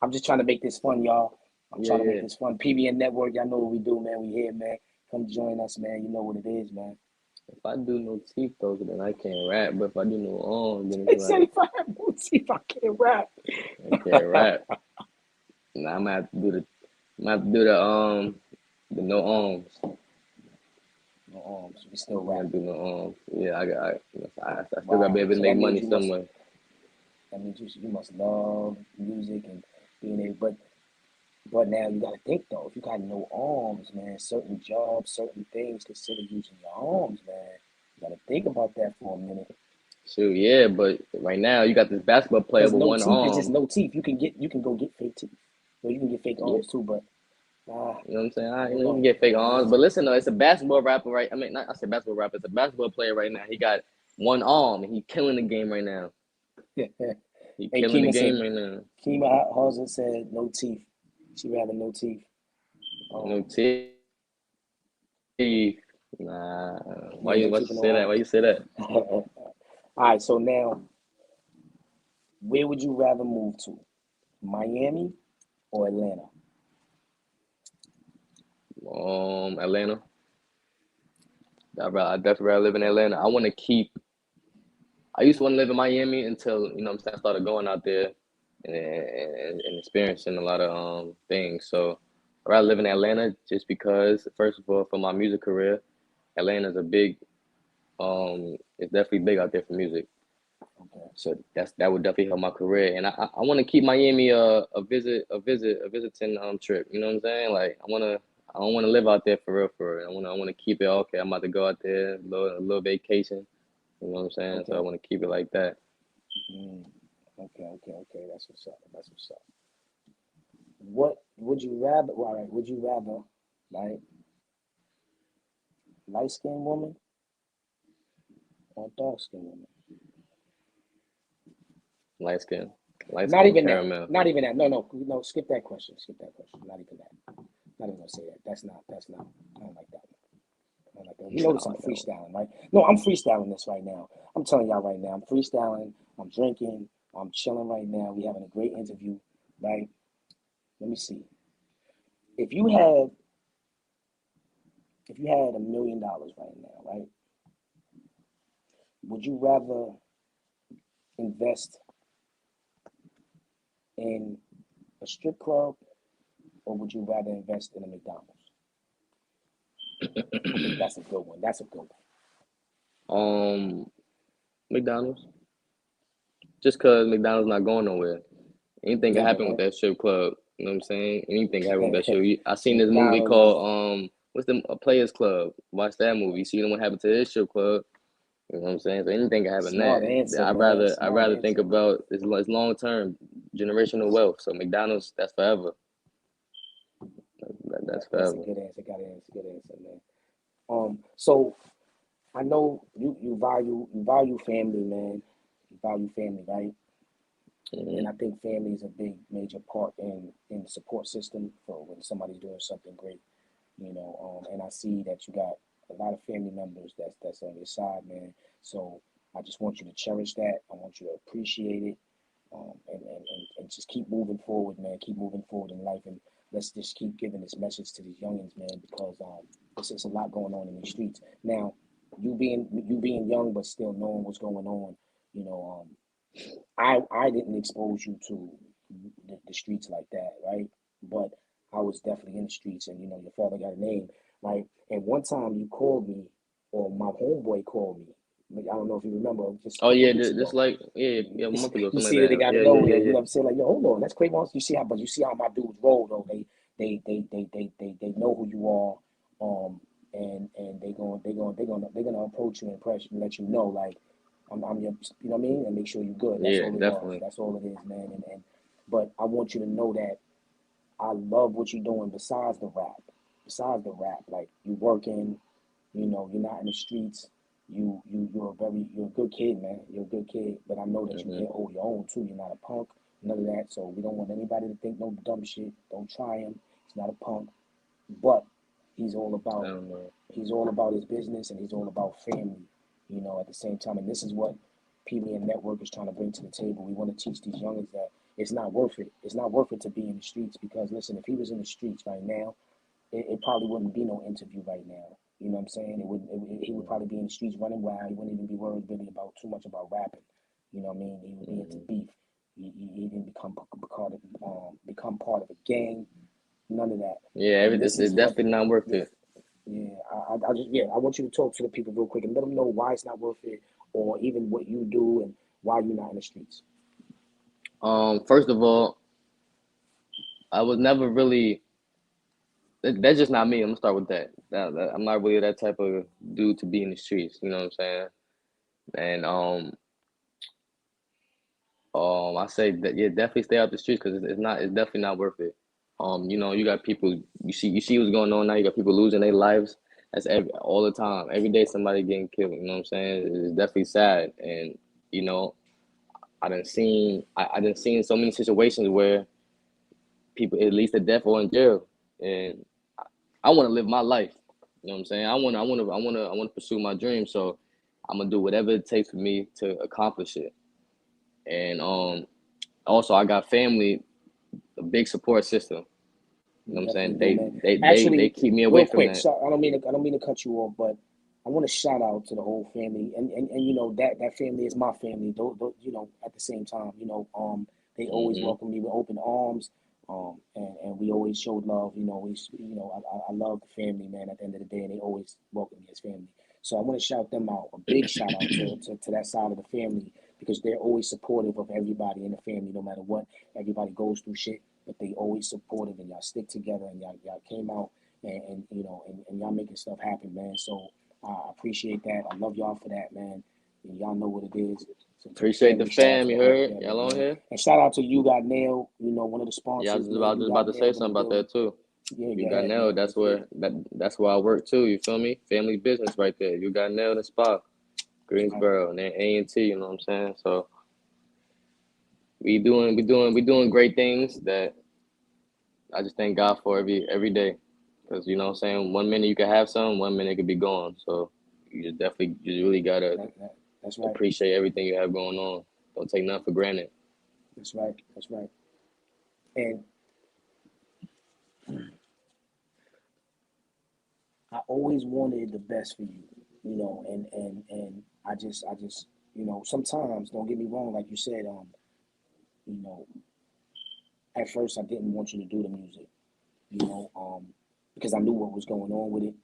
I'm just trying to make this fun, y'all. I'm trying to make yeah. this fun. PBN Network, y'all know what we do, man. We here, man. Come join us, man. You know what it is, man. If I do no teeth though, then I can't rap. But if I do no arms, then it's They said like if I have no teeth, I can't rap. I can't rap. Nah, I'm gonna have to do the, I'm gonna have to do the no arms. No arms, you still I'm rap. gonna do no arms. Yeah, I still gotta be Wow. able to So make that means money you must. somewhere. That means you must love music and being able. But now you gotta think though. If you got no arms, man, certain jobs, certain things consider using your arms, man. You gotta think about that for a minute. Shoot, yeah, but right now you got this basketball player Cause with no one teeth is just arm. no teeth. You can go get fake teeth. Well, you can get fake Yeah, arms too, but you know what I'm saying? I You don't know, you can know. get fake I arms, don't but know. listen though, it's a basketball rapper, right? I mean, not I say basketball rapper, it's a basketball player right now. He got one arm and he killing the game right now. He Hey, killing the Kima said. game right now. Kima Hauser said no teeth. She rather no teeth. No Um, teeth. Nah. yeah, no Why you teeth and say that? no Why you say that? arms. All right, so now, where would you rather move to, Miami or Atlanta? Atlanta. I definitely rather live in Atlanta. I want to keep. I used to want to live in Miami until I'm saying I started going out there and experiencing a lot of things. So I rather live in Atlanta just because first of all for my music career, Atlanta's a big it's definitely big out there for music. Okay. So that would definitely help my career. And I want to keep Miami a visiting trip. You know what I'm saying? Like I don't want to live out there for real for real. I want to keep it okay. I'm about to go out there a little vacation. You know what I'm saying? So I Okay. want to keep it like that. Mm, okay. That's what's up. That's what's up. What would you rather? All right. Would you rather, like, light skinned woman or dark skinned woman? Light skin, light Not skin even that. caramel. Not even that. No, no, no. Skip that question. Skip that question. Not even that. Not even gonna say that. That's not. That's not. I don't like that one. I don't like that one. You notice I'm No, no. freestyling, right? No, I'm freestyling this right now. I'm telling y'all right now. I'm freestyling. I'm drinking. I'm chilling right now. We having a great interview, right? Let me see. If you had if you had $1 million right now, right? Would you rather invest in a strip club or would you rather invest in a McDonald's? I think that's a good one. That's a good Um, McDonald's. Just cause McDonald's not going nowhere. Anything can one. Never, happen with right? that strip club. You know what I'm saying? Anything can happen with that show. I seen this movie McDonald's is called what's the Players Club? Watch that movie. You see what happened to this strip club. You know what I'm saying? So anything can happen smart there. answer, man. I Smart rather think answer. about it's long term generational wealth. So McDonald's that's forever. That's That's a forever. good answer. Good answer, man. So I know you value family, man. You value family, right? And I Hmm. think family is a big major part in the support system for when somebody's doing something great. And I see that you got a lot of family members that's on your side, man. So I just want you to cherish that. I want you to appreciate it, and just keep moving forward, man. Keep moving forward in life, and let's just keep giving this message to these youngins, man, because it's a lot going on in these streets now. You being young, but still knowing what's going on, you know. I didn't expose you to the streets like that, right? But I was definitely in the streets, and your father got a name, right? And one time you called me, or my homeboy called me. Like, I don't know if you remember, just a Oh couple yeah, of weeks just ago. like yeah, a month ago, You something see like that they that. got to Yeah, know yeah, that. yeah, You know yeah. what I'm saying? Like, yo, hold on, that's crazy. You see how my dudes roll though. They know who you are, and they gonna approach you and press and let you know, like, I'm your, you know what I mean, and make sure you're good. That's Yeah, all it was. definitely. That's all it is, man. But I want you to know that I love what you're doing besides the rap. Besides the rap, like, you working, you're not in the streets. You're a good kid, man. You're a good kid. But I know that you Hmm. can hold your own too. You're not a punk, none of that. So we don't want anybody to think no dumb shit. Don't try him. He's not a punk. But he's all I about don't know. he's all about his business, and he's all about family, at the same time. And this is what PBN Network is trying to bring to the table. We want to teach these youngins that it's not worth it. It's not worth it to be in the streets, because listen, if he was in the streets right now, it probably wouldn't be no interview right now. You know what I'm saying? He would probably be in the streets running wild. He wouldn't even be worried really about too much about rapping. You know what I mean? He would be into beef. He didn't become part of a gang. None of that. Yeah, And this it's is what, definitely not worth yeah, it. yeah. I want you to talk to the people real quick and let them know why it's not worth it, or even what you do and why you're not in the streets. First of all, I was never really. That's just not me. I'm gonna start with that. I'm not really that type of dude to be in the streets. You know what I'm saying? And I say that yeah, definitely stay out the streets because it's not. It's definitely not worth it. You know, you got people. You see what's going on now. You got people losing their lives. That's all the time. Every day somebody getting killed. You know what I'm saying? It's definitely sad. And you know, I done seen so many situations where people at least to death or in jail. And I want to live my life. You know what I'm saying? I want to pursue my dream. So I'm gonna do whatever it takes for me to accomplish it. And also I got family, a big support system. You You know what I'm definitely saying? do, man. They Actually, keep me away real from quick, that. so I don't mean to cut you off, but I want to shout out to the whole family, and you know that family is my family. Though you know, at the same time, you know, they always Hmm. welcomed me with open arms, and we always showed love. You know, I love the family, man. At the end of the day, and they always welcome me as family. So I want to shout them out, a big shout out to that side of the family because they're always supportive of everybody in the family, no matter what. Everybody goes through shit, but they always supportive, and y'all stick together, and y'all came out, and you know, and y'all making stuff happen, man. So I appreciate that. I love y'all for that, man. And y'all know what it is. So to the Appreciate the family, shout out fam. to You the whole heard? family, Y'all on man. here? And shout out to You Got Nailed, you know, one of the Yeah, sponsors, man. I was You just about Got to say Nailed in the something about building. that too. Yeah, You go got ahead, nailed. man. That's where I work too. You feel me? Family business right there. You got nailed in Spa, That's right. Greensboro, and then A&T. You know what I'm saying? So we doing great things that I just thank God for every day. Because you know what I'm saying? One minute you can have some, one minute it could be gone. So you just really gotta That's right. appreciate everything you have going on. Don't take nothing for granted. That's right. That's right. And I always wanted the best for you, you know, and I just, you know, sometimes don't get me wrong, like you said, you know, at first I didn't want you to do the music, you know, because I knew what was going on with it,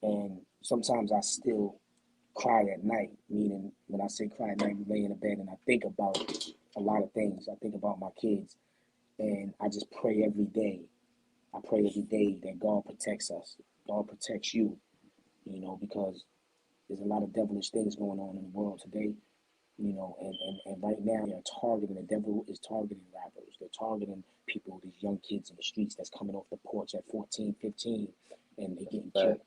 and sometimes I still cry at night. Meaning, when I say cry at night, you lay in the bed and I think about a lot of things. I think about my kids, and I just pray every day. I pray every day that God protects us. God protects you, you know, because there's a lot of devilish things going on in the world today, you know, and right now they're targeting, the devil is targeting rappers. They're targeting people, these young kids in the streets that's coming off the porch at 14, 15, and they're getting But killed.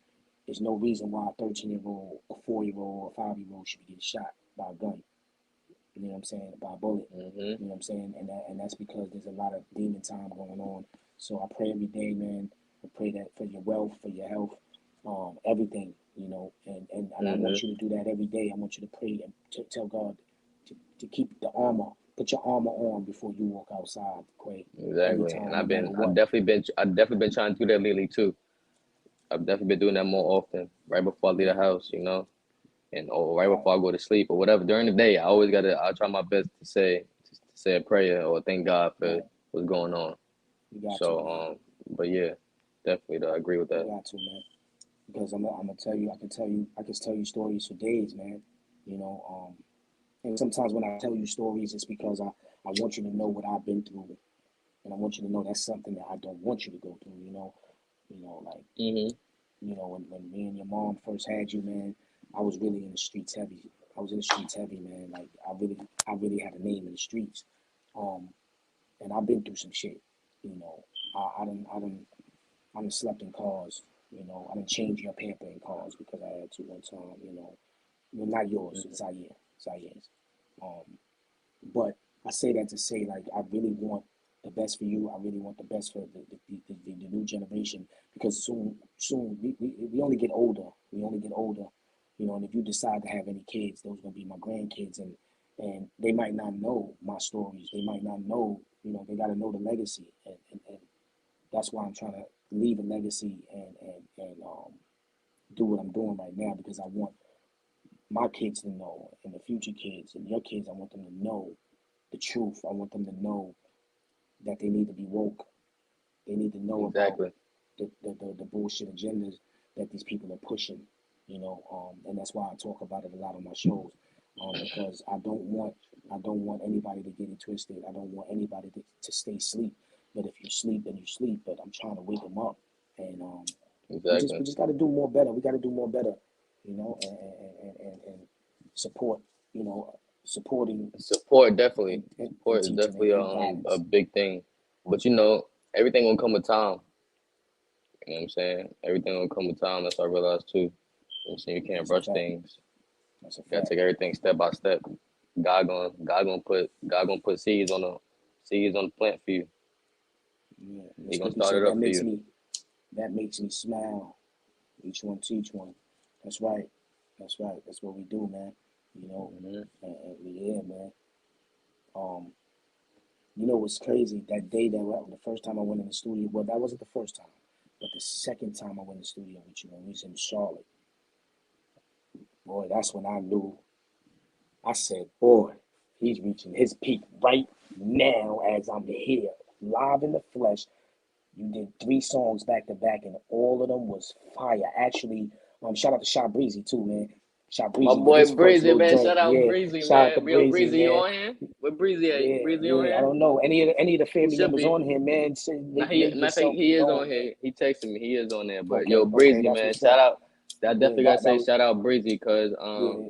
There's no reason why a 13-year-old, a 4-year-old, or a 5-year-old should be getting shot by a gun. You know what I'm saying? By a bullet. hmm You know what I'm saying? And that's because there's a lot of demon time going on. So I pray every day, man. I pray that for your wealth, for your health, everything, you know. And I hmm want you to do that every day. I want you to pray and tell God to keep the armor, put your armor on before you walk outside, Quay. Every exactly. And time, no matter what. I've definitely been trying to do that lately too. I've definitely been doing that more often, right before I leave the Yeah, house, you know, and or right right. before I go to sleep or whatever. During the day, I try my best to say a prayer or thank God for Right. what's going on. You got to, So, man. but yeah, definitely, though, I agree with You that. got to, man. Because I'm gonna tell you, I can tell you stories for days, man. You know, and sometimes when I tell you stories, it's because I want you to know what I've been through, and I want you to know that's something that I don't want you to go through. Like Hmm. when me and your mom first had you, man, I was really in the streets heavy. I was in the streets heavy, man. Like I really had a name in the streets. Um, and I've been through some shit. You know, I done slept in cars. You know, I done changed your pamper in cars because I had to one time. You know, well, not yours, Hmm. Zaire's. Um, but I say that to say, like, I really want the best for you. I really want the best for the new generation because soon we only get older. We only get older, you know. And if you decide to have any kids, those are gonna be my grandkids, and they might not know my stories. They might not know, you know. They got to know the legacy, and that's why I'm trying to leave a legacy and do what I'm doing right now because I want my kids to know, and the future kids and your kids, I want them to know the truth. I want them to know that they need to be woke. They need to know about Exactly. the bullshit agendas that these people are pushing, and that's why I talk about it a lot on my shows, because I don't want anybody to get it twisted. I don't want anybody to stay asleep. But if you sleep, then you sleep. But I'm trying to wake them up, and we Exactly. just got to do more better. We got to do more better, and support, supporting Support definitely. and Support is teaching definitely and a guidance. big thing. But everything will come with time. You know what I'm saying? Everything will come with time. That's what I realized too. You know what I'm saying? You can't That's a rush fact. things. That's a You gotta fact. take everything step by step. God gonna put seeds on the plant for you. Yeah. He Miss gonna Cookie start said it up for you. that makes me smile. Each one teach one. That's right. That's right. That's what we do, man. You know, Hmm. yeah, man. Um, what's crazy? That day the first time I went in the studio, well, that wasn't the first time, but the second time I went in the studio with you when we was in Charlotte, boy, that's when I knew. I said, boy, he's reaching his peak right now as I'm here, live in the flesh. You did 3 songs back to back, and all of them was fire. Actually, shout out to Shy Breezy too, man. Shy My Breezy did boy his first Breezy, little man. joint. Shout out Yeah, Breezy, shout out to man. Yo, Breezy, Breezy, you man. on here? Where Breezy at? Yeah, Breezy on yeah. I here? don't know any of the He family should members be. on here, man. Now Make matter of fact, yourself he is known, on man. here. He texted me. He is on there. But yo, Okay, okay, Breezy, that's man. what's Shout up. out. I Yeah, definitely gotta that say was shout out Breezy because yeah.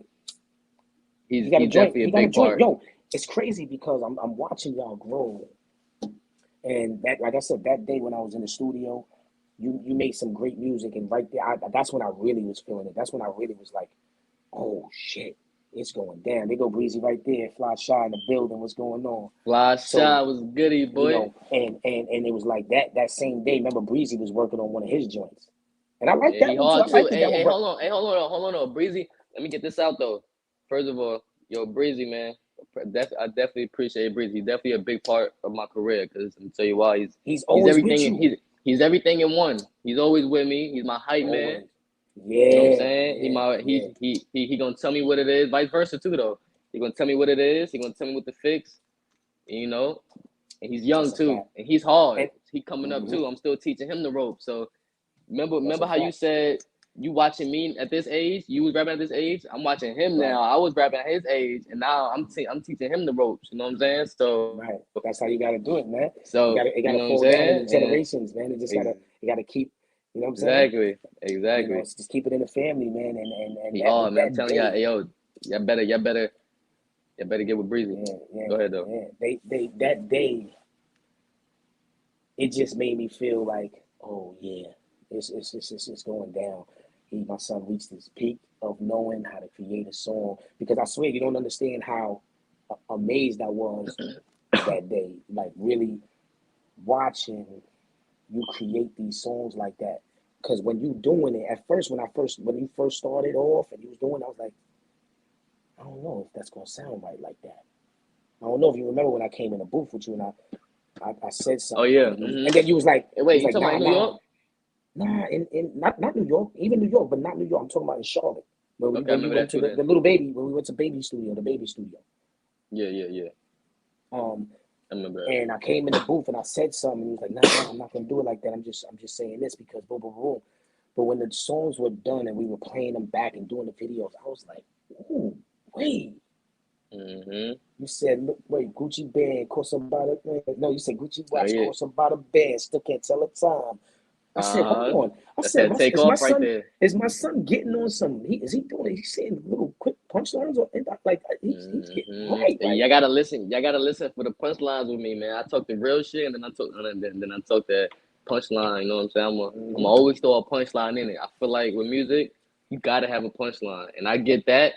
he's He got a he's joint. definitely a He got a big joint. part. Yo, it's crazy because I'm watching y'all grow, and that, like I said, that day when I was in the studio, you made some great music, and right there, that's when I really was feeling it. That's when I really was like, oh shit, it's going down. They go Breezy right there, Fly Shy in the building. What's going on? Fly So Shy was goody, boy. and it was like that same day. Remember, Breezy was working on one of his joints, and I like Yeah, he that one too. I hard too. like that Hey, one, hey, but hold on. Hey, hold on, Breezy. Let me get this out though. First of all, yo, Breezy, man. I definitely appreciate Breezy. He's definitely a big part of my career because I'm tell you why he's he's always with everything. you, He's everything in one. He's always with me. He's my hype man. always. You know what I'm Yeah, saying? He yeah, my yeah. he gonna tell me what it is. Vice versa too though. He gonna tell me what it is. He gonna tell me what to fix. You know, and he's young That's a too, fact. and he's hard. And He coming up hmm too. I'm still teaching him the ropes. So that's remember a how you fact. said you watching me at this age? You was rapping at this age. I'm watching him Right, now. I was rapping at his age, and now I'm teaching him the ropes. You know what I'm saying? right. That's how you got to do it, man. It You got to know what I'm fall down in saying? the And generations, man. It got to keep. You know what I'm saying? exactly, exactly. Just keep it in the family, man. And He that hard, with man. I'm that telling y'all, day, hey, yo, y'all better get with Breezy. yeah, yeah, Go ahead though. yeah. They that day, it just made me feel like, oh yeah, it's going down. My son reached his peak of knowing how to create a song because I swear you don't understand how amazed I was that day, like really watching you create these songs like that. Because when you doing it, at first when you first started off and you was doing, I was like, I don't know if that's gonna sound right like that. I don't know if you remember when I came in the booth with you and I said Oh something yeah. and then Hey, you wait, was you like, talking about nah, in New nah, York? nah, in not New York, even New York, but not New York. I'm talking about in Charlotte. Okay, I When you remember went that to too. Then. the little baby, when we went to the baby studio. Yeah, yeah, yeah. Um, I remember that. and I came in the booth and I said something. And he was like, nah, I'm not gonna do it like that. I'm just saying this because boom, boom, boom. But when the songs were done and we were playing them back and doing the videos, I was like, ooh, wait. Mm-hmm. You said, look, wait, Gucci band cost about a no, you said Gucci Oh watch yeah. cost about a band, still can't tell the time. I said, hold Uh-huh. on. I That's said, that take off right there. is my son getting on some? Is he doing? He's saying little quick punchlines or like he's getting Mm-hmm. right. Y'all gotta listen. Y'all gotta listen for the punchlines with me, man. I talk the real shit, and then I talk that punchline. You know what I'm saying? I'm Mm-hmm. always throw a punchline in it. I feel like with music, you gotta have a punchline, and I get that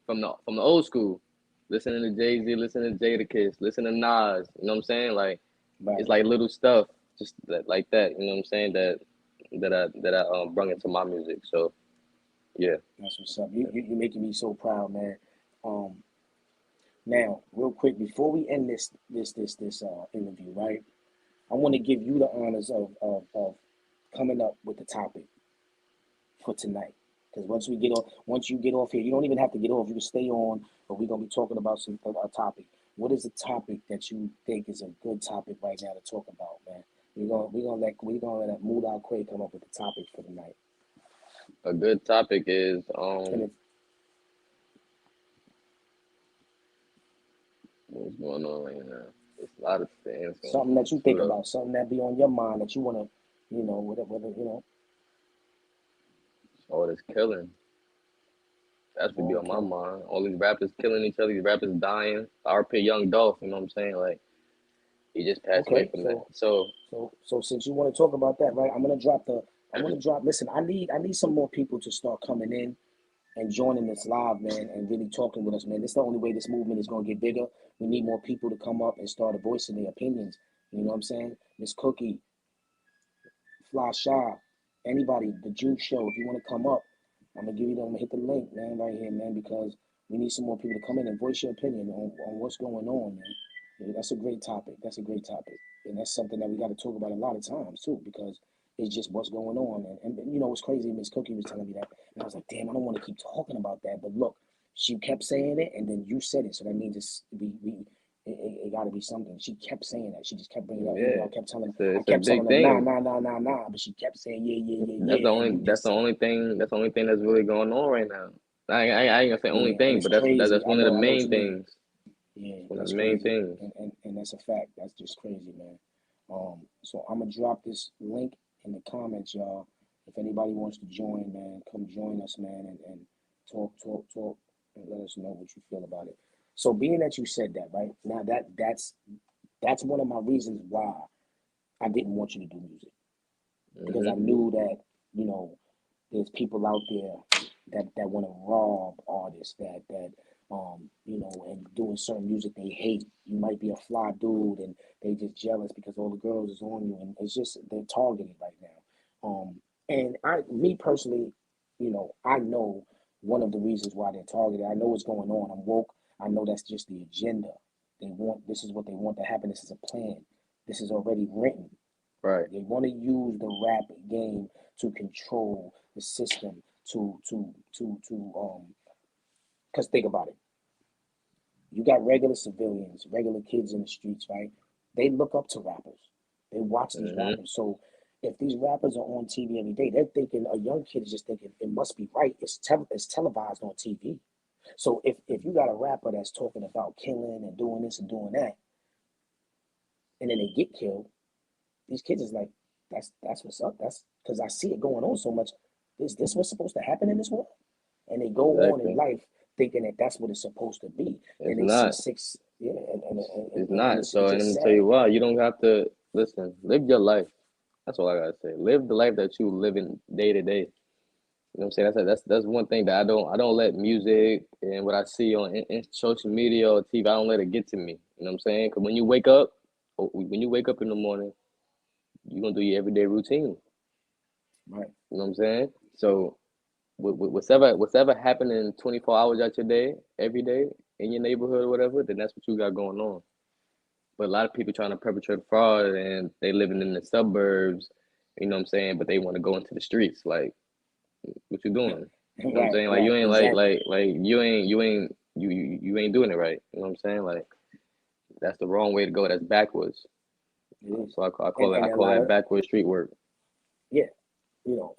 from the old school. Listening to Jay Z, listening to Jadakiss, listening to Nas. You know what I'm saying? Like it's Right. like little stuff, just like that. You know what I'm saying? That I brought into my music. So yeah. That's what's up. You making me so proud, man. Um, Now, real quick, before we end this interview, right? I want to give you the honors of coming up with the topic for tonight. Because once you get off here, you don't even have to get off. You can stay on, but we're gonna be talking about a topic. What is a topic that you think is a good topic right now to talk about, man? We're gonna let Mula Quah come up with the topic for tonight. A good topic is And if what's going on right now. There's a lot of things. something that you Shoot think up. about, something that be on your mind that you wanna, whether All this killing. That's what be on my okay. mind. All these rappers killing each other. These rappers dying. RP Young Dolph. You know what I'm saying? Like he just passed away Okay, from that. so So so since you want to talk about that, right? I'm gonna drop. Listen, I need some more people to start coming in and joining this live, man, and really talking with us, man. This is the only way this movement is gonna get bigger. We need more people to come up and start voicing their opinions. You know what I'm saying? Miss Cookie, Fly Shy, anybody, the Juke Show, if you want to come up, I'm gonna hit the link, man, right here, man, because we need some more people to come in and voice your opinion on what's going on, man. Yeah, that's a great topic. That's a great topic. And that's something that we got to talk about a lot of times too, because it's just what's going on. And you know what's crazy? Miss Cookie was telling me that, and I was like, damn, I don't want to keep talking about that. But look, she kept saying it, and then you said it, so that means it got to be something. She kept saying that. She just kept bringing it up. Even though yeah, I it's a kept telling big her, nah, thing. nah, nah, nah, nah. But she kept saying, yeah, yeah, yeah, That's the yeah. And only you just said, that's the only thing that's really going on right now. I ain't gonna say only yeah, and thing, it's but that's crazy. one of the I know what main you mean. things. Yeah, One of that's the main crazy. things. And that's a fact. That's just crazy, man. So I'm gonna drop this link in the comments, y'all. If anybody wants to join, man, come join us, man, and talk, and let us know what you feel about it. So being that you said that, right? Now that's one of my reasons why I didn't want you to do music. Because I Hmm. knew that, you know, there's people out there that want to rob artists and doing certain music they hate. You might be a fly dude and they just jealous because all the girls is on you, and it's just they're targeted right now. And me personally, I know one of the reasons why they're targeted. I know what's going on. I'm woke. I know that's just the agenda. This is what they want to happen. This is a plan. This is already written. Right. They want to use the rap game to control the system because think about it. You got regular civilians, regular kids in the streets, right? They look up to rappers. They watch these Hmm. rappers. So if these rappers are on TV every day, they're thinking a young kid is just thinking it must be right. It's televised on TV. So if you got a rapper that's talking about killing and doing this and doing that, and then they get killed, these kids is like, that's what's up. That's because I see it going on so much. Is this what's supposed to happen in this world? And they go on in Exactly. life thinking that that's what it's supposed to be. Then It's they see not. six, yeah, It's and not. So, it's and I'm just gonna tell sad. you why. You don't have to listen. Live your life. That's all I gotta say. Live the life that you living day to day. You know what I'm saying? That's one thing that I don't let music and what I see on in social media or TV. I don't let it get to me. You know what I'm saying? Because when you wake up in the morning, you're gonna do your everyday routine. Right. You know what I'm saying? So whatever happening 24 hours out your day, every day in your neighborhood or whatever, then that's what you got going on. But a lot of people trying to perpetrate fraud and they living in the suburbs, you know what I'm saying? But they want to go into the streets. Like, what you doing? You know what I'm Right, saying? Like you right, ain't exactly. you ain't doing it right. You know what I'm saying? Like that's the wrong way to go. That's backwards. It is. So And I a call lot that of, backward street work. yeah,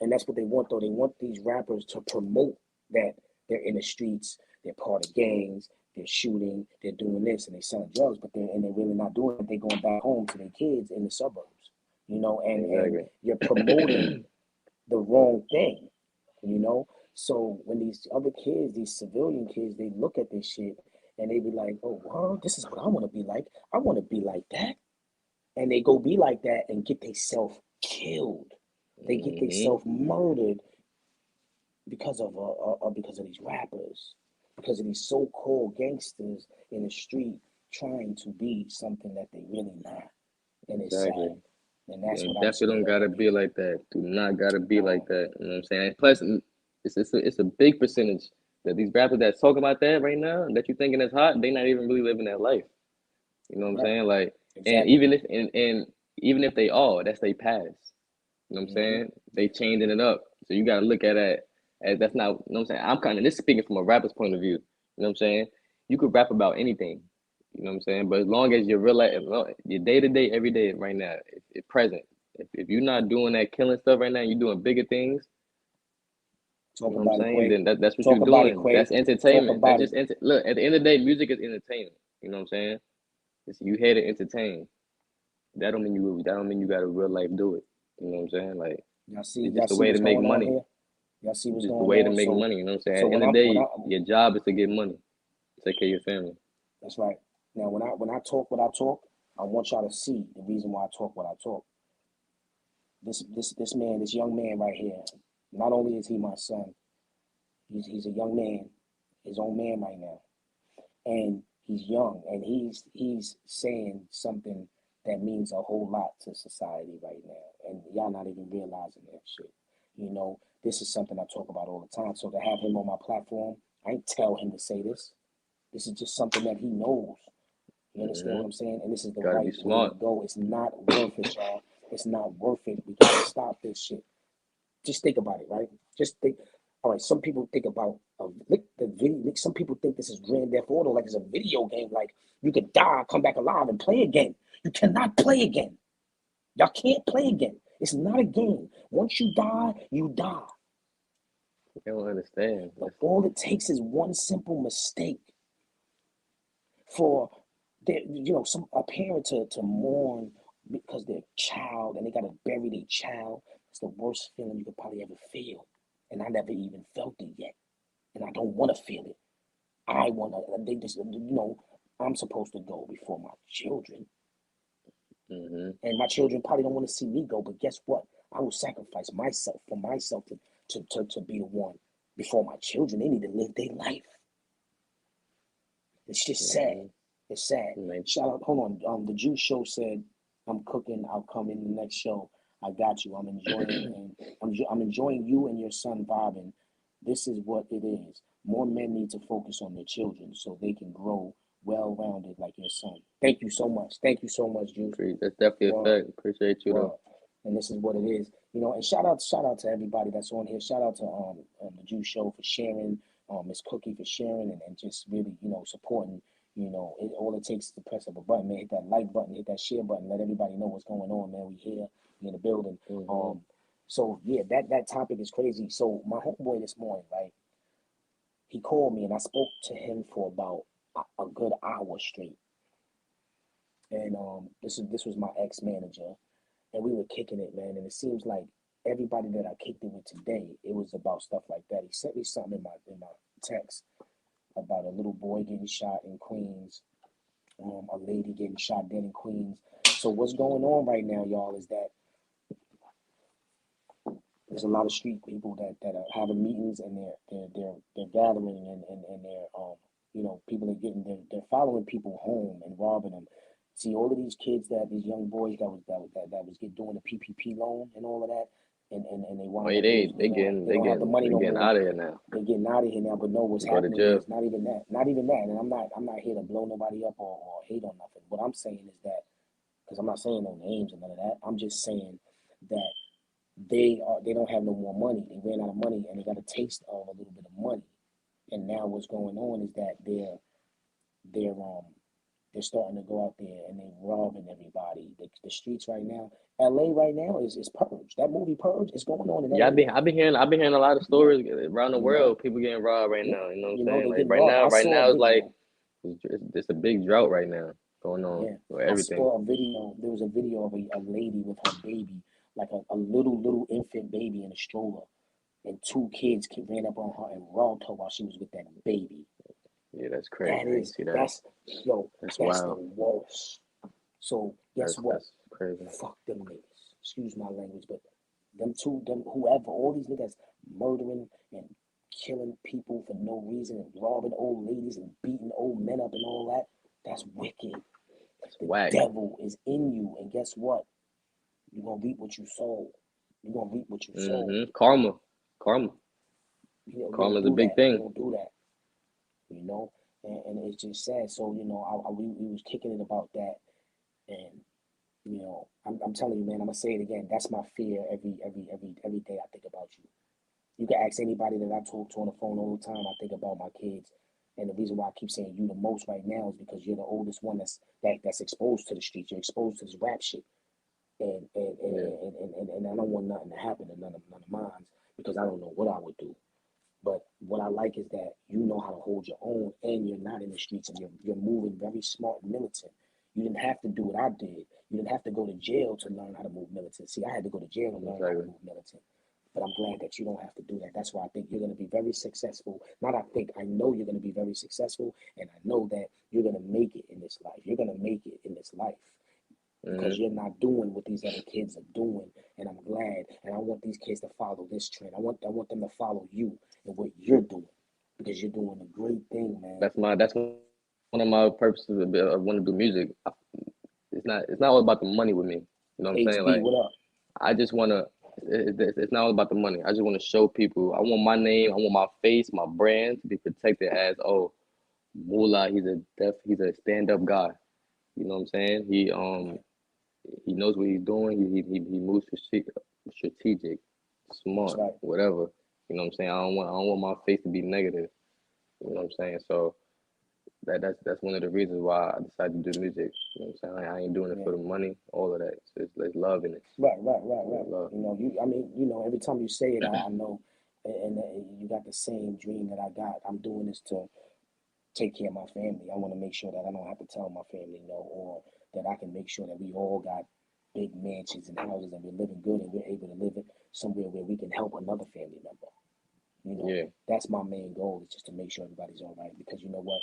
and that's what they want though. They want these rappers to promote that they're in the streets, they're part of gangs, they're shooting, they're doing this, and they're selling drugs, but they're really not doing it. They're going back home to their kids in the suburbs, and Exactly. you're promoting the wrong thing, you know. So when these other kids, these civilian kids, they look at this shit and they be like, "Oh, wow, this is what I want to be like. I want to be like that," and they go be like that and get themselves killed. They get Hmm. themselves murdered because of these rappers, because of these so-called gangsters in the street trying to be something that they really not, and it's Exactly. sad. And that's And what I'm definitely don't scared gotta of, be man. like that. Do not gotta be like No, that. You know what I'm saying? And plus, it's a big percentage that these rappers that's talking about that right now that you thinking is hot, they not even really living that life. You know what I'm right? saying? Like, and Exactly. even if they are, that's they past. You know what I'm Mm-hmm. saying? They changing it up. So you gotta look at it as that's not, you know what I'm saying? I'm kind of this speaking from a rapper's point of view. You know what I'm saying? You could rap about anything. You know what I'm saying? But as long as your real life, your day to day, every day, right now, it's present. If you're not doing that killing stuff right now, you're doing bigger things. You Talk know what I'm about it, saying? Quay. Then that's what Talk you're about it, doing. Quay. That's Talk entertainment. That's about it. just look. At the end of the day, music is entertainment. You know what I'm saying? You here to entertain. That don't mean you got to real life do it. You know what I'm saying? Like it's Y'all just a see way to what's make going on money. here? Y'all see It's what's just a going way to on? make money. You know what I'm saying? So At the end when of the when day, your job is to get money, take care of your family. that's right. Now when I talk what I talk, I want y'all to see the reason why I talk what I talk. This man, this young man right here, not only is he my son, he's a young man, his own man right now. And he's young and he's saying something that means a whole lot to society right now. And y'all not even realizing that shit. You know, this is something I talk about all the time. So to have him on my platform, I ain't tell him to say this. This is just something that he knows. You understand what I'm saying? And this is the Gotta be right way to smart. go. It's not worth it, y'all. It's not worth it. We gotta stop this shit. Just think about it, right? Just think. All right, some people think about the video. Some people think this is Grand Theft Auto, like it's a video game. Like you could die, come back alive, and play again. You cannot play again. Y'all can't play again. It's not a game. Once you die, you die. They don't understand. All it takes is one simple mistake for a parent to mourn because their child and they gotta bury their child. It's the worst feeling you could probably ever feel. And I never even felt it yet. And I don't want to feel it. I want to, they just, I'm supposed to go before my children. And my children probably don't want to see me go, but guess what? I will sacrifice myself for myself to be the one before my children. They need to live their life. It's just sad. It's sad. Shout out, hold on. The Juice Show said, I'm cooking. I'll come in the next show. I got you. I'm enjoying I'm enjoying you and your son vibing. This is what it is. More men need to focus on their children so they can grow well-rounded like your son. Thank you so much. Thank you so much, Juice. That's definitely a fact. Appreciate you though. And this is what it is. And shout out to everybody that's on here. Shout out to the Juice Show for sharing, Miss Cookie for sharing and just really, supporting. All it takes is to press up a button, man. Hit that like button, hit that share button, let everybody know what's going on, man. We here, we in the building. So yeah, that topic is crazy. So my homeboy this morning, right? He called me and I spoke to him for about a good hour straight. And this was my ex-manager, and we were kicking it, man. And it seems like everybody that I kicked it with today, it was about stuff like that. He sent me something in my text about a little boy getting shot in Queens, a lady getting shot dead in Queens. So what's going on right now, y'all, is that there's a lot of street people that are having meetings and they're gathering and they're people are they're following people home and robbing them. See all of these kids these young boys that was doing the PPP loan and all of that. And they wind up they don't have the money no more. Out of here now. They're getting out of here now, but no, what's happening is not even that. Not even that. And I'm not here to blow nobody up or hate on nothing. What I'm saying is that, because I'm not saying no names and none of that, I'm just saying that they don't have no more money. They ran out of money and they got a taste of a little bit of money. And now what's going on is that they're starting to go out there and they're robbing everybody. The streets right now, LA right now is purge. That movie Purge is going on in LA. Yeah, I've been hearing a lot of stories around the world. People getting robbed right now. You know what I'm saying? Like right now it's like it's a big drought right now going on with everything. I saw a video. There was a video of a lady with her baby, like a little infant baby in a stroller, and two kids ran up on her and robbed her while she was with that baby. Yeah, that's crazy. That's wild. the worst. So guess what? That's crazy. Fuck them niggas. Excuse my language, but whoever, all these niggas murdering and killing people for no reason and robbing old ladies and beating old men up and all that, that's wicked. The devil is in you, and guess what? You're gonna reap what you sow. You're gonna reap what you sow. Karma. Karma is a big thing. You don't do that. And it's just sad. So we was kicking it about that, and I'm telling you, man, I'm gonna say it again. That's my fear every day I think about you. You can ask anybody that I talk to on the phone all the time. I think about my kids. And the reason why I keep saying you the most right now is because you're the oldest one that's exposed to the streets. You're exposed to this rap shit. Yeah. And I don't want nothing to happen to none of mine because I don't know what I would do. But what I like is that you know how to hold your own and you're not in the streets and you're moving very smart and militant. You didn't have to do what I did. You didn't have to go to jail to learn how to move militant. See, I had to go to jail to learn how to Exactly. move militant. But I'm glad that you don't have to do that. That's why I think you're going to be very successful. Not I think, I know you're going to be very successful. And I know that you're going to make it in this life. You're going to make it in this life Hmm. because you're not doing what these other kids are doing. And I'm glad. And I want these kids to follow this trend. I want them to follow you and what you're doing because you're doing a great thing, man. That's one of my purposes of want to do music. It's not all about the money with me. You know what I'm saying? HB, Like what up? I just want to. It's not all about the money. I just want to show people. I want my name. I want my face, my brand to be protected as Mula. He's a stand up guy. You know what I'm saying? Right. He knows what he's doing. He moves strategic, That's smart, right. whatever. You know what I'm saying? I don't want my face to be negative. You know what I'm saying? So that's one of the reasons why I decided to do music. You know what I'm saying? Like, I ain't doing it Yeah. for the money, all of that. It's love in it. Right. It's love. I mean, every time you say it, I know, and you got the same dream that I got. I'm doing this to take care of my family. I want to make sure that I don't have to tell my family no, or that I can make sure that we all got big mansions and houses and we're living good and we're able to live it somewhere where we can help another family member. Yeah. That's my main goal is just to make sure everybody's all right because you know what,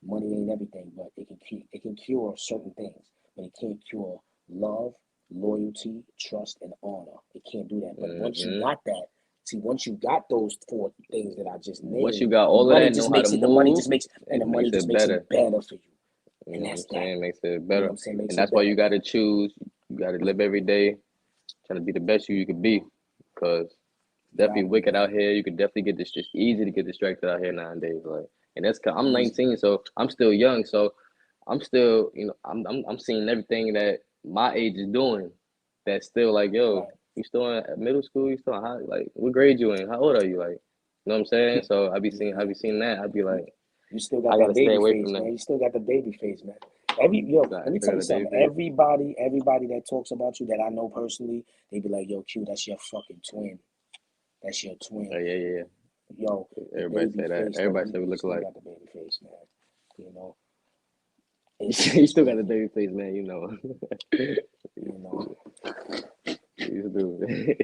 money ain't everything, but it can cure certain things, but it can't cure love, loyalty, trust, and honor. It can't do that. But once you Hmm. got that, see, once you got those four things that I just Once you named, got the all of money that, just know how to makes it. The money move, just makes, and it the money makes just it makes better. it better for you. You And know what that's I'm that. saying? Makes it You know what better. I'm saying? Makes And it that's why better, you got man. to choose. You got to live every day trying to be the best you could be. Because definitely Gotta be, wicked out man. here. You could definitely get this. It's easy to get distracted out here nowadays. Like, and I'm Easy. 19, so I'm still young. So I'm still, I'm seeing everything that my age is doing. That's still like, yo, Right. you still in middle school? You still in high? Like, what grade you in? How old are you? Like, you know what I'm saying? So I Yeah. be seeing that. I'd be You, like, you still I got that gotta stay baby away face, from man. that. You still got the baby face, man. Let I me still tell got you a baby something. face. Everybody that talks about you that I know personally, they be like, "Yo, Q, that's your fucking twin. That's your twin." Oh yeah. Yo, the Everybody baby say that. face though, Everybody say we you look still alike. got the baby face, man. You know, You it's still got a crazy. baby face, man. You know. You know, You do.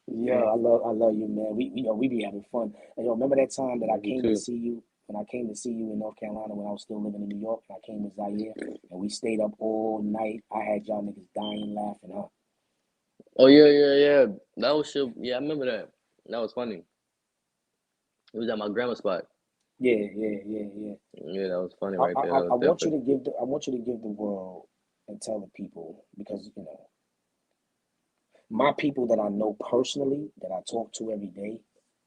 yeah, I love you, man. We be having fun. And yo, remember that time that I You came to too. see you when I came to see you in North Carolina when I was still living in New York. And I came to Zaire and we stayed up all night. I had y'all niggas dying laughing, huh? Oh yeah. That was shit. Yeah, I remember that. That was funny. It was at my grandma's spot. Yeah. Yeah, that was funny I, right I there. That I was want you different. to give the world and tell the people because my people that I know personally that I talk to every day,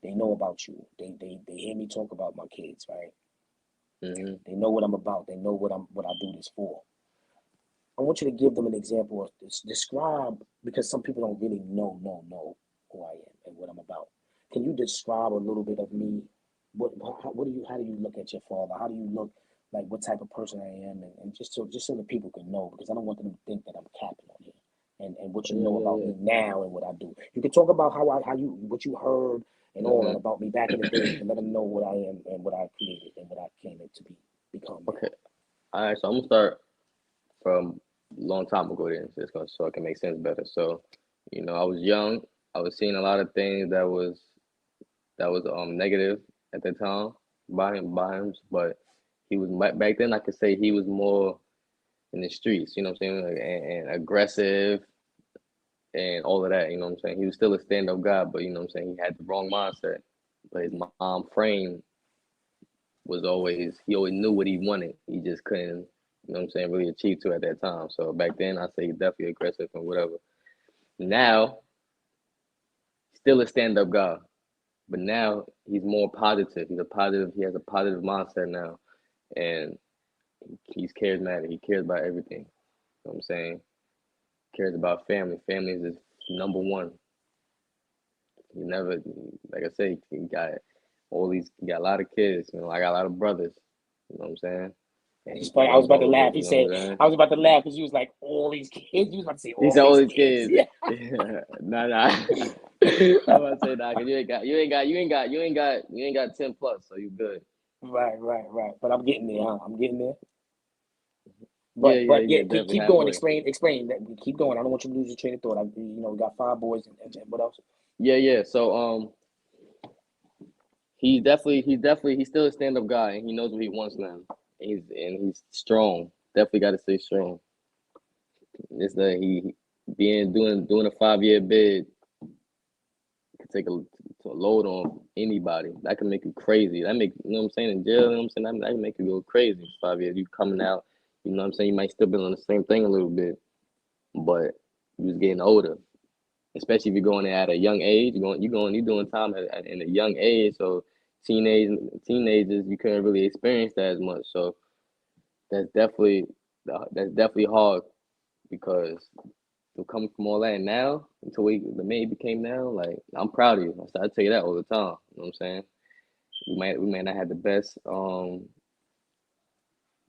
they know about you. They hear me talk about my kids, right? Hmm. They know what I'm about. They know what I do this for. I want you to give them an example of this. Describe because some people don't really know who I am and what I'm about. Can you describe a little bit of me? What do you how do you look at your father? How do you look like what type of person I am and just so the people can know because I don't want them to think that I'm capping on here. And what you Yeah, know about yeah, me now and what I do. You can talk about how you what you heard and all that yeah. about me back in the day. You can let them know what I am and what I created and what I came to become, man. Okay. All right. So I'm gonna start from a long time ago then, so it can make sense better. So, I was young. I was seeing a lot of things that was negative at the time by him, but he was back then. I could say he was more in the streets. You know what I'm saying? Like, and aggressive and all of that. You know what I'm saying? He was still a stand up guy, but you know what I'm saying? He had the wrong mindset. But his mom frame he always knew what he wanted. He just couldn't, you know what I'm saying, really achieve to at that time. So back then, I say he's definitely aggressive and whatever. Now, still a stand up guy, but now he's more positive. He has a positive mindset now. And he's charismatic. He cares about everything. You know what I'm saying? Cares about family. Family is his number one. You never, like I say, you got you got a lot of kids. You know, I got a lot of brothers. You know what I'm saying? And It's he funny. can't I was even about to hold laugh. it. He You know said, what I'm saying? I was about to laugh because you was like, all these kids. You was about to say, He all said all these these kids. kids. Yeah. Nah. I'm about to say nah, cause you ain't got 10 plus, so you good. Right. But I'm getting there, huh? I'm getting there. Yeah, But yeah, definitely keep going. halfway. Explain that. Keep going. I don't want you to lose your train of thought. We got 5 boys and what else? Yeah. So he's still a stand up guy and he knows what he wants now. He's strong. Definitely got to stay strong. It's that he being doing a 5 year bid could take a load on anybody. That can make you crazy. That make you know what I'm saying in jail. You know what I'm saying that can make you go crazy. 5 years, you coming out. You know what I'm saying. You might still be on the same thing a little bit, but you was getting older. Especially if you're going at a young age. You're doing time in a young age. So teenagers, you couldn't really experience that as much. So that's definitely that's definitely hard because to come from all that now until the man he became now, like I'm proud of you. I tell you that all the time. You know what I'm saying? We might not have the best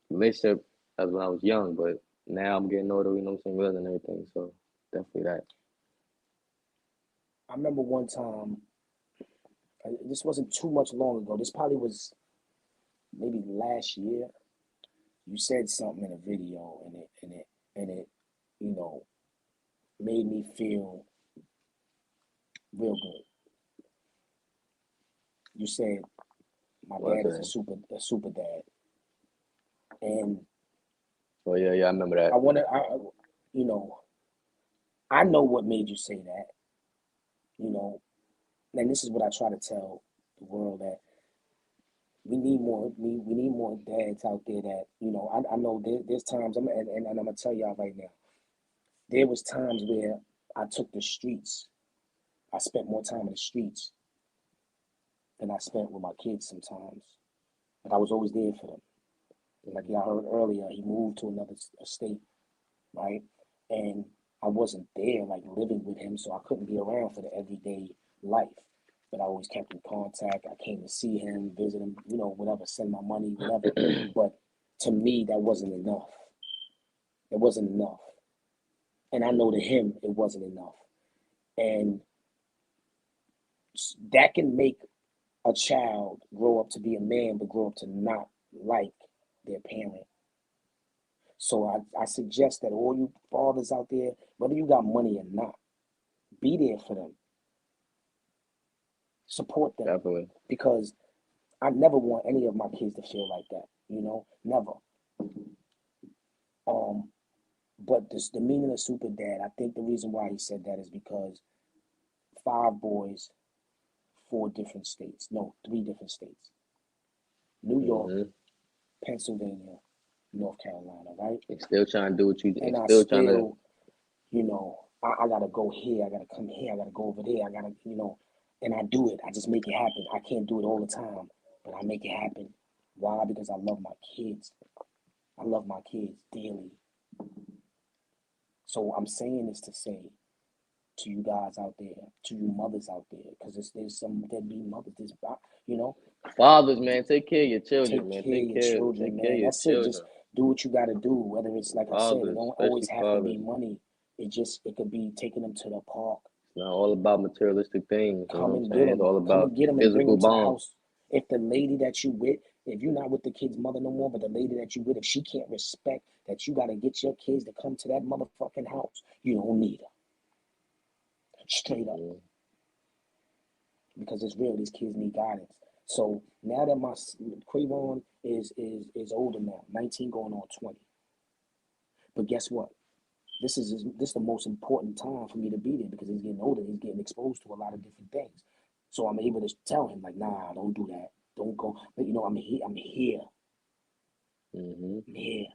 relationship as when I was young, but now I'm getting older, you know what I'm saying, real and everything. So definitely that. I remember one time. This wasn't too much long ago. This probably was maybe last year. You said something in a video, and it, you know, made me feel real good. You said my What dad I is say? a super dad, and Oh yeah, I remember that. I want to, you know, I know what made you say that, you know, and this is what I try to tell the world that we need more dads out there that I know there's times and I'm gonna tell y'all right now there was times where I took the streets. I spent more time in the streets than I spent with my kids sometimes, but I was always there for them. Like y'all heard earlier, he moved to another state, right? And I wasn't there like living with him, so I couldn't be around for the everyday life. But I always kept in contact. I came to see him, visit him, whatever, send my money, whatever. But to me, that wasn't enough. It wasn't enough. And I know to him, it wasn't enough. And that can make a child grow up to be a man, but grow up to not like their parent. So I suggest that all you fathers out there, whether you got money or not, be there for them. Support them. Definitely. Because I never want any of my kids to feel like that, never. But the meaning of super dad, I think the reason why he said that is because 5 boys, 4 different states. No, 3 different states. New York, Mm-hmm. Pennsylvania, North Carolina, right? And still trying to do what you And and I still trying to. still, I gotta go here, I gotta come here, I gotta go over there, I gotta, and I do it. I just make it happen. I can't do it all the time, but I make it happen. Why? Because I love my kids. I love my kids dearly. So I'm saying this to say to you guys out there, to you mothers out there, because there's some deadbeat mothers. You know, Fathers, man, take care of your take children, man. care of your children, Take care of man. your That's it. Just children. do what you got to do. Whether it's like I said, it Fathers, don't always especially have to be fathers. money. It could be taking them to the park. It's not all about materialistic things. You know Come what I'm and get saying? It's them. all Come about and get them and bring physical them to the bonds. house. If the lady that you with, if you're not with the kid's mother no more, but the lady that you with, if she can't respect that you got to get your kids to come to that motherfucking house, you don't need her. Straight up. Mm-hmm. Because it's real. These kids need guidance. So now that my Quavon is older now, 19 going on 20. But guess what? This is the most important time for me to be there because he's getting older. He's getting exposed to a lot of different things. So I'm able to tell him like, nah, don't do that. Don't go. But I'm here. I'm here. Mm-hmm. I'm here.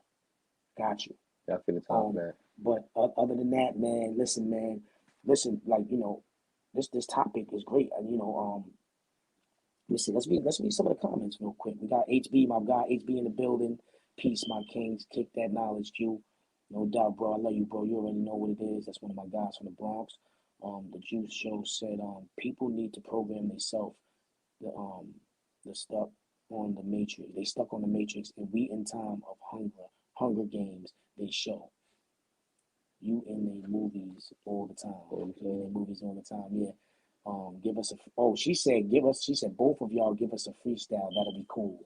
Got you. Definitely the time for that. But other than that, man, listen. Like this topic is great. And let's read some of the comments real quick. We got HB, my guy, HB in the building. Peace, my kings. Kick that knowledge, Q. No doubt, bro. I love you, bro. You already know what it is. That's one of my guys from the Bronx. the Juice Show said people need to program themselves. The stuck on the Matrix. They stuck on the Matrix, and we in time of Hunger Games. They show you in the movies all the time. You in the movies all the time. Yeah. Give us a. Oh, she said, give us. She said, both of y'all give us a freestyle. That'll be cool.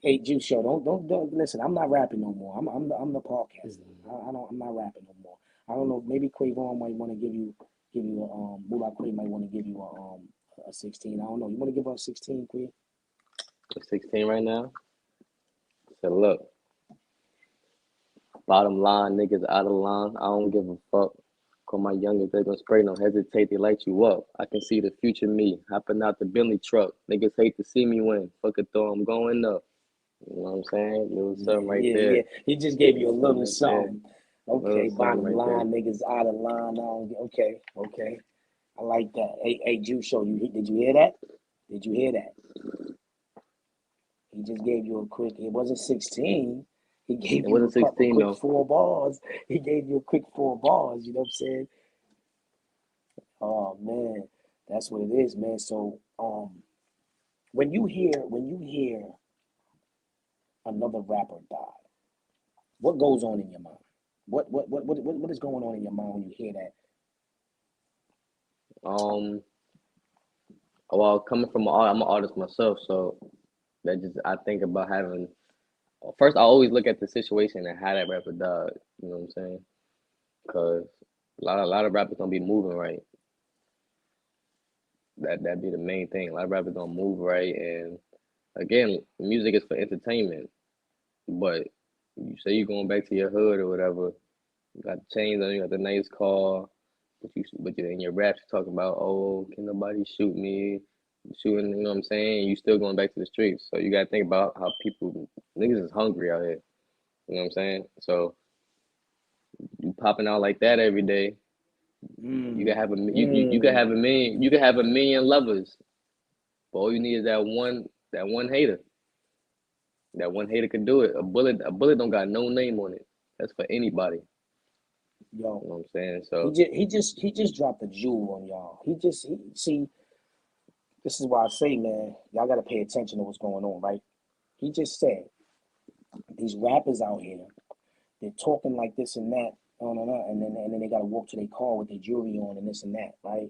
Hey, Juice Show, don't listen. I'm not rapping no more. I'm the podcaster. I'm not rapping no more. I don't know. Maybe Quavon might want to give you a Mula Quay might want to give you a 16. I don't know. You want to give us 16, Quay? 16 right now. So look, bottom line, niggas out of line. I don't give a fuck. Call my youngest, they gonna spray, no hesitate, they light you up. I can see the future me, hopping out the Bentley truck. Niggas hate to see me win. Fuck it though, I'm going up. You know what I'm saying? Little something right there. Yeah. He just gave you a Little little something. Okay, bottom right line, there. niggas out of line. Okay. I like that. Hey, Juice Show, did you hear that? Did you hear that? He just gave you a quick. It wasn't 16. He gave It you wasn't a 16 quick though. 4 bars. He gave you a quick 4 bars. You know what I'm saying? Oh man, that's what it is, man. So when you hear another rapper die, what goes on in your mind? What is going on in your mind when you hear that? Well, coming from I'm an artist myself, so that just I think about having. First, I always look at the situation and how that rapper died. You know what I'm saying? Because a lot of rappers don't be moving right. That'd be the main thing. A lot of rappers don't move right, and again, music is for entertainment. But you say you're going back to your hood or whatever, you got the chains on, you got the nice car, but you in your raps you talking about, oh, can nobody shoot me? Shooting, you know what I'm saying? You still going back to the streets. So you gotta think about how people niggas is hungry out here. You know what I'm saying? So you popping out like that every day, you can Mm, have a you can have mm. a million lovers, but all you need is that one hater. That one hater could do it. A bullet don't got no name on it. That's for anybody. Yo, You know what I'm saying? he So just dropped a jewel on y'all. See, this is why I say, man, y'all gotta pay attention to what's going on, right? He just said these rappers out here, they're talking like this and that, and then they gotta walk to their car with their jewelry on and this and that, right?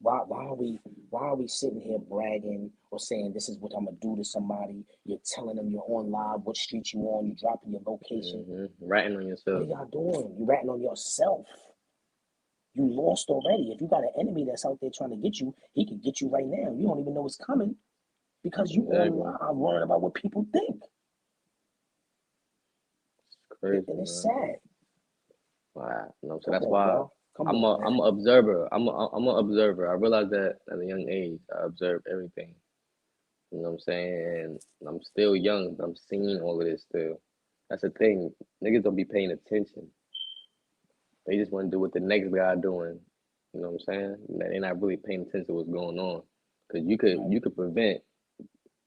Why are we sitting here bragging or saying this is what I'm gonna do to somebody? You're telling them you're on live, what street you on, you dropping your location. ratting on What yourself. are y'all doing? You ratting on yourself. You lost already. If you got an enemy that's out there trying to get you, he can get you right now. You don't even know it's coming because you on Exactly. live worrying about what people think. Crazy, And it's man. sad. Wow. You know, so Come that's on, why y'all. Come I'm on, a I'm man. an observer. I'm an observer. I realized that at a young age. I observe everything. You know what I'm saying? And I'm still young, but I'm seeing all of this still. That's the thing. Niggas don't be paying attention. They just want to do what the next guy doing. You know what I'm saying? They're not really paying attention to what's going on. Cause Right. you could prevent.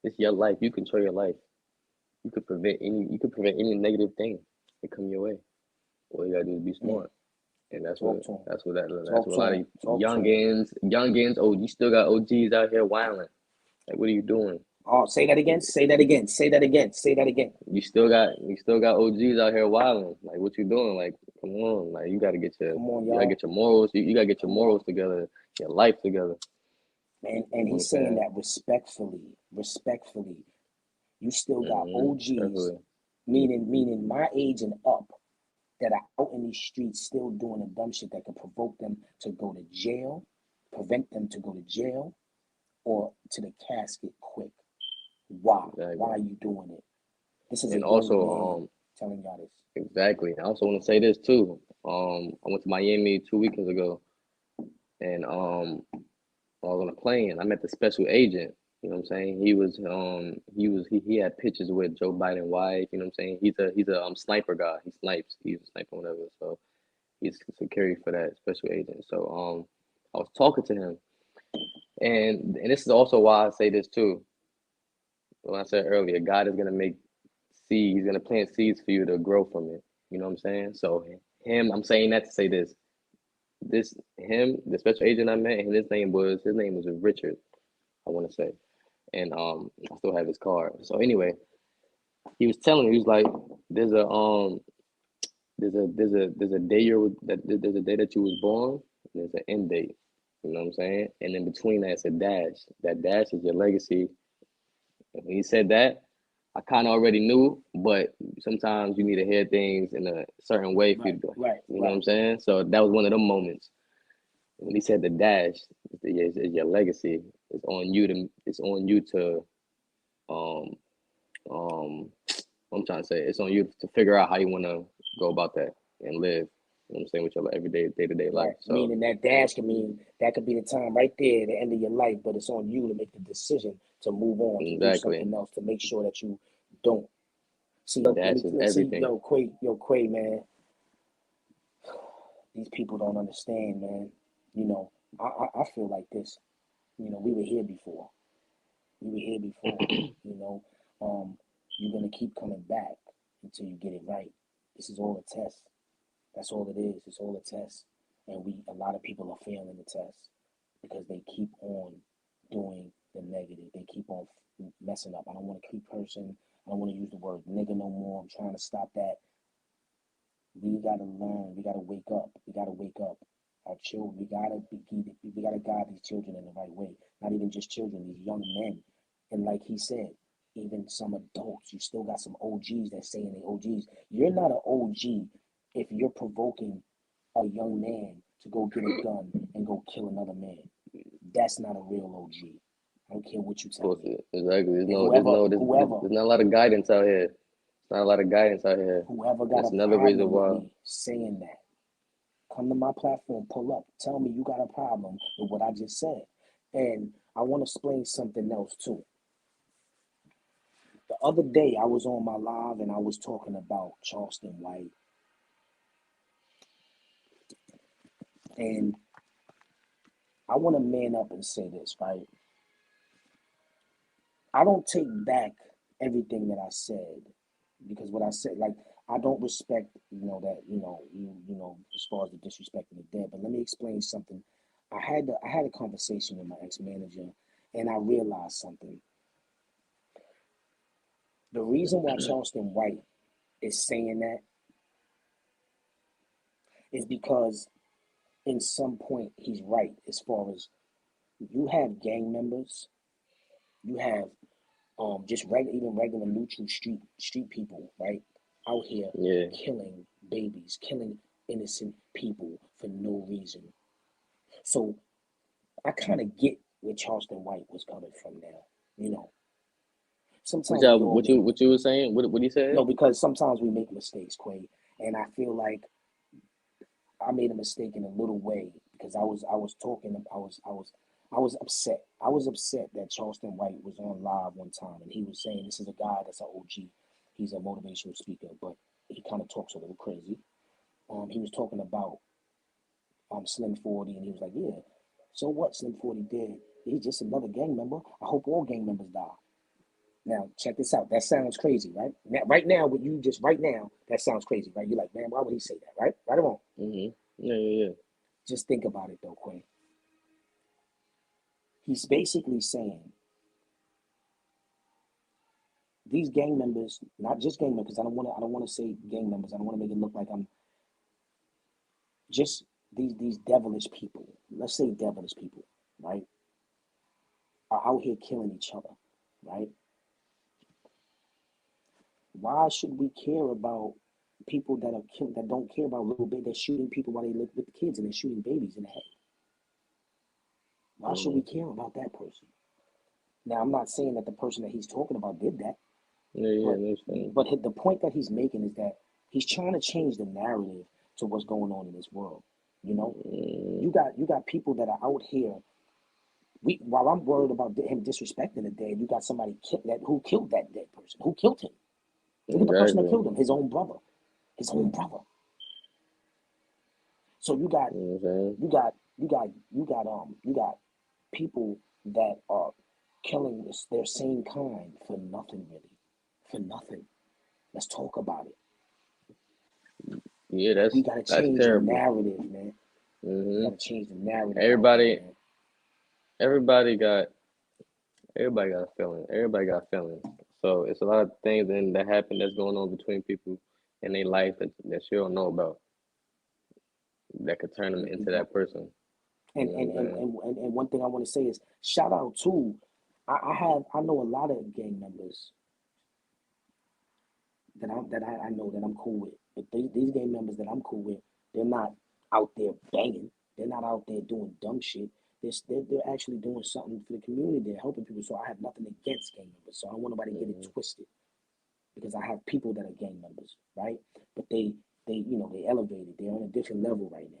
It's your life. You control your life. You could prevent any negative thing that come your way. All you gotta do is be Mm. smart. And that's what Talk to him. that's what that that's Talk what a to lot him. of Talk to him. youngins. Oh, you still got OGs out here wilding. Like, what are you doing? Oh, say that again. Say that again. Say that again. Say that again. You still got OGs out here wilding. Like, what you doing? Like, come on. Like, Come on, you gotta y'all. get your morals. You gotta get your Come on. morals together, your life together. And You know what I'm he's saying saying? that respectfully. Respectfully. You still got OGs, Definitely. meaning my age and up, that are out in these streets still doing the dumb shit that could provoke them to go to jail, prevent them to go to jail or to the casket quick. Why? Why Exactly. are you doing it? This is a And young also, man telling y'all this. exactly. I also want to say this too. I went to Miami 2 weekends ago, and I was on a plane. I met the special agent. You know what I'm saying? He had pictures with Joe Biden's wife. You know what I'm saying? He's a sniper guy. He snipes. He's a sniper, whatever. So he's security for that special agent. So I was talking to him, and this is also why I say this too. When I said earlier, God is gonna make seeds. He's gonna plant seeds for you to grow from it. You know what I'm saying? So I'm saying that to say this. the special agent I met, and his name was Richard, I want to say, and I still have his card. So anyway, he was telling me, he was like, there's a there's a day there's a day that you was born, and there's an end date. You know what I'm saying? And in between that, it's a dash. That dash is your legacy. And when he said that, I kind of already knew, but sometimes you need to hear things in a certain way for you to, you know what I'm saying? So that was one of them moments. When he said the dash is your legacy, it's on you to um um I'm trying to say it's on you to figure out how you want to go about that and live. You know what I'm saying, with your everyday day-to-day life. Right. So Meaning that dash can mean that could be the time right there, the end of your life, but it's on you to make the decision to move on, to do exactly, something else, to make sure that you don't. See, the look, let dash me is see, everything. Quay, man. These people don't understand, man. You know, I feel like this. You know, we were here before. We were here before. You know, you're gonna keep coming back until you get it right. This is all a test. That's all it is. It's all a test. And a lot of people are failing the test because they keep on doing the negative. They keep on messing up. I don't want to keep cursing. I don't want to use the word nigga no more. I'm trying to stop that. We gotta learn. We gotta wake up. We gotta wake up. Our children. We gotta guide these children in the right way. Not even just children. These young men. And like he said, even some adults. You still got some OGs that saying they OGs. You're not an OG if you're provoking a young man to go get a gun and go kill another man. That's not a real OG. I don't care what you tell me. Exactly. Whoever there's not a lot of guidance out here. There's not a lot of guidance out here. whoever got That's a another reason problem with why. me saying that, come to my platform, pull up, tell me you got a problem with what I just said. And I want to explain something else too. The other day I was on my live and I was talking about Charleston White. And I want to man up and say this, right? I don't take back everything that I said because what I said, like, I don't respect, that, as far as the disrespecting the dead. But let me explain something. I had a conversation with my ex-manager, and I realized something. The reason why Charleston White is saying that is because in some point he's right as far as you have gang members, you have just even regular neutral street people, right, out here Yeah. killing babies, killing innocent people for no reason. So I kind of get where Charleston White was coming from now. Sometimes we all make What you were saying? What you said? because sometimes we make mistakes, Quay, and I feel like I made a mistake in a little way because I was upset. I was upset that Charleston White was on live one time and he was saying this is a guy that's an OG. He's a motivational speaker, but he kind of talks a little crazy. He was talking about Slim 40 and he was like, yeah, so what Slim 40 did? He's just another gang member. I hope all gang members die. Now, check this out. That sounds crazy, right? Right now, that sounds crazy, right? You're like, man, why would he say that, right? Right or wrong? Yeah. Just think about it, though, Quay. He's basically saying these gang members, not just gang members, I don't want to say gang members. I don't want to make it look like I'm just these devilish people. Let's say devilish people, right? Are out here killing each other, right? Why should we care about people that don't care about little bit? They're shooting people while they live with kids and they're shooting babies in the head. Why should we care about that person? Now, I'm not saying that the person that he's talking about did that. But the point that he's making is that he's trying to change the narrative to what's going on in this world. You got people that are out here. While I'm worried about him disrespecting the dead, you got somebody who killed that dead person. Who killed him? Look at the person that killed him. His own brother. His own brother. So you got people that are killing their same kind for nothing, really, for nothing. Let's talk about it. Yeah, We gotta that's change the terrible. narrative, man. You Mm-hmm. gotta change the narrative out Everybody, there, man. everybody got, everybody got a feeling. Everybody got feelings. So it's a lot of things that happen that's going on between people in their life that you don't know about that could turn them into that person. You And know and what I'm and saying? and, and, and one thing I want to say is shout out to I know a lot of gang members that I know that I'm cool with. But these gang members that I'm cool with, they're not out there banging. They're not out there doing dumb shit. They're actually doing something for the community. They're helping people. So I have nothing against gang members. So I don't want nobody to get it Mm-hmm. twisted because I have people that are gang members, right? But they elevated. They're on a different level right now.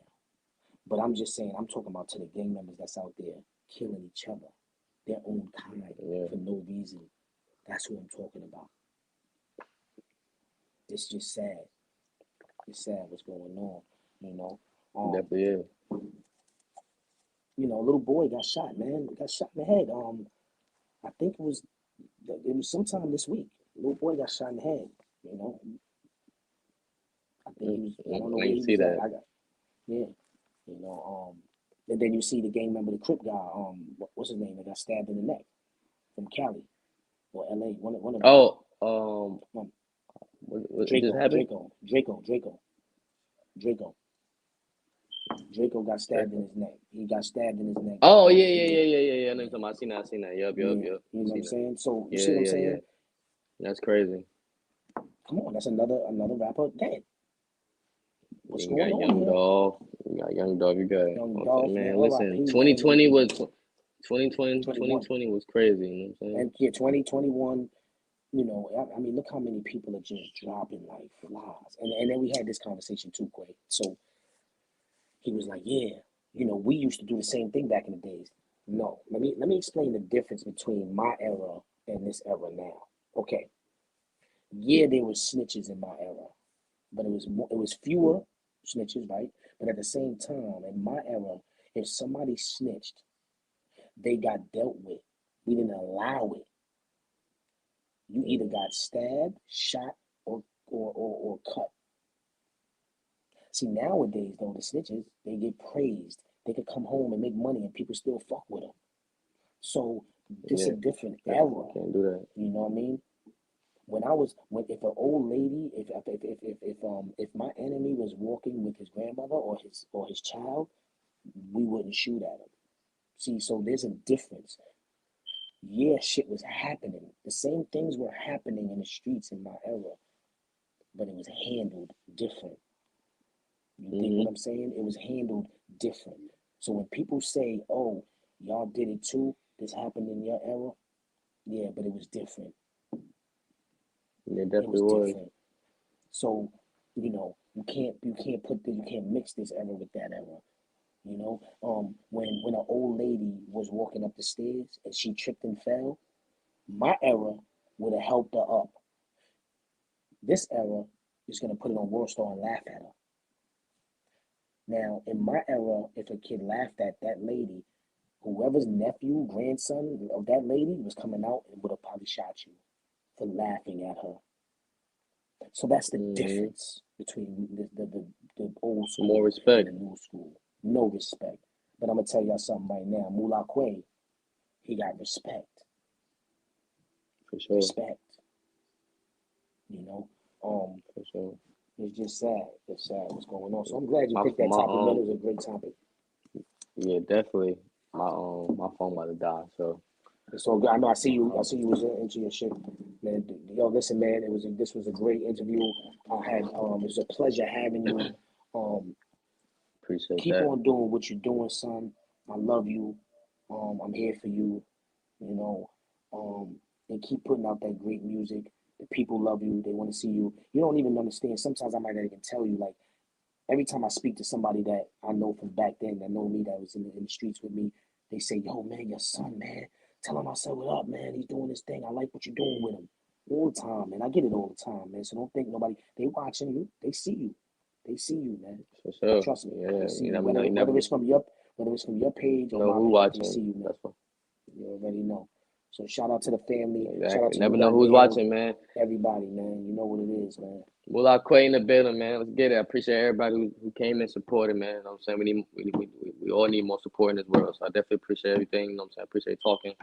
But I'm just saying, I'm talking about to the gang members that's out there killing each other, their own kind Yeah, for no reason. That's who I'm talking about. It's just sad. It's sad what's going on. You know, um, definitely is. a little boy got shot. Man, got shot in the head. I think it was sometime this week. A little boy got shot in the head. You know, I think he was. I don't know I where can he see was at. that. Yeah. And then you see the gang member, the Crip guy. What's his name? That got stabbed in the neck from Cali or L.A. One of them. Oh, Um, what just Draco, happened? Draco, Draco, Draco, Draco. Draco got stabbed in Draco. his neck. He got stabbed in his neck. Oh yeah, He yeah, was, yeah, yeah, yeah, yeah. I know yeah, you're talking about. I seen that. I seen that. Yup, yup, yeah. yup. You I know what I'm seen that. saying? So you see Yeah, what I'm yeah, yeah. saying? That's crazy. Come on, that's another rapper dead. What's You going got on Young here? Dolph. You got Young Dolph. You got Young okay, Dolph, man, man. Listen, R.I.P. man. 2020 was And 2020. 21, 2020 was crazy. You know what I'm saying? and yeah, 2021. I mean, look how many people are just dropping like flies. And then we had this conversation too, Quay. So he was like, yeah, we used to do the same thing back in the days. No, let me explain the difference between my era and this era now. Okay, yeah, there was snitches in my era, but it was fewer snitches, right? But at the same time, in my era, if somebody snitched, they got dealt with. We didn't allow it. You either got stabbed, shot, or cut. See, nowadays, though, the snitches, they get praised. They could come home and make money and people still fuck with them. So this Yeah, a different definitely era. can't do that. You know what I mean? If an old lady, if my enemy was walking with his grandmother or his child, we wouldn't shoot at him. See, so there's a difference. Yeah, shit was happening. The same things were happening in the streets in my era, but it was handled different. You dig what Hmm. I'm saying? It was handled different. So when people say, "Oh, y'all did it too," this happened in your era, yeah, but it was different. It It definitely was was. different. So, you can't mix this era with that era. When an old lady was walking up the stairs and she tripped and fell, my era would have helped her up. This era is gonna put it on World Star and laugh at her. Now, in my era, if a kid laughed at that lady, whoever's nephew, grandson of that lady was coming out and would have probably shot you for laughing at her. So that's the Hmm. difference between the old More school and respect the new school. No respect. But I'm gonna tell y'all something right now. Mula Quah, he got respect. for sure. Respect. You know. Um, For sure. it's just sad. It's sad what's going on. So I'm glad you My picked that my topic, man. It was a great topic. yeah, definitely. My phone about to die. So It's all good. I know. I see you. I um, see you was into your shit, man. Yo, listen, man. This was a great interview. It was a pleasure having you. Um, appreciate keep that on doing what you're doing, son. I love you. I'm here for you. You know, and keep putting out that great music. The people love you. They want to see you. You don't even understand. Sometimes I might not even tell you. Like every time I speak to somebody that I know from back then, that know me, that was in the streets with me, they say, "Yo, man, your son, man, tell him I said what up, man. He's doing this thing. I like what you're doing with him all the time, man. I get it all the time, man. So don't think nobody. They watching you. They see you. They see you, man. for sure. Trust me. They Yeah, see you you. never know. Whether You never whether it's from your page or know my who page, they watching. see you, man. That's what. You already know. So shout out to the family. Exactly. Shout out to Never you know got who's nails. watching, man. Everybody, man. You know what it is, man. Mula Quah in the building, man. Let's get it. I appreciate everybody who came and supported, man. You know what I'm saying? We all need more support in this world. So I definitely appreciate everything. You know what I'm saying? I appreciate talking.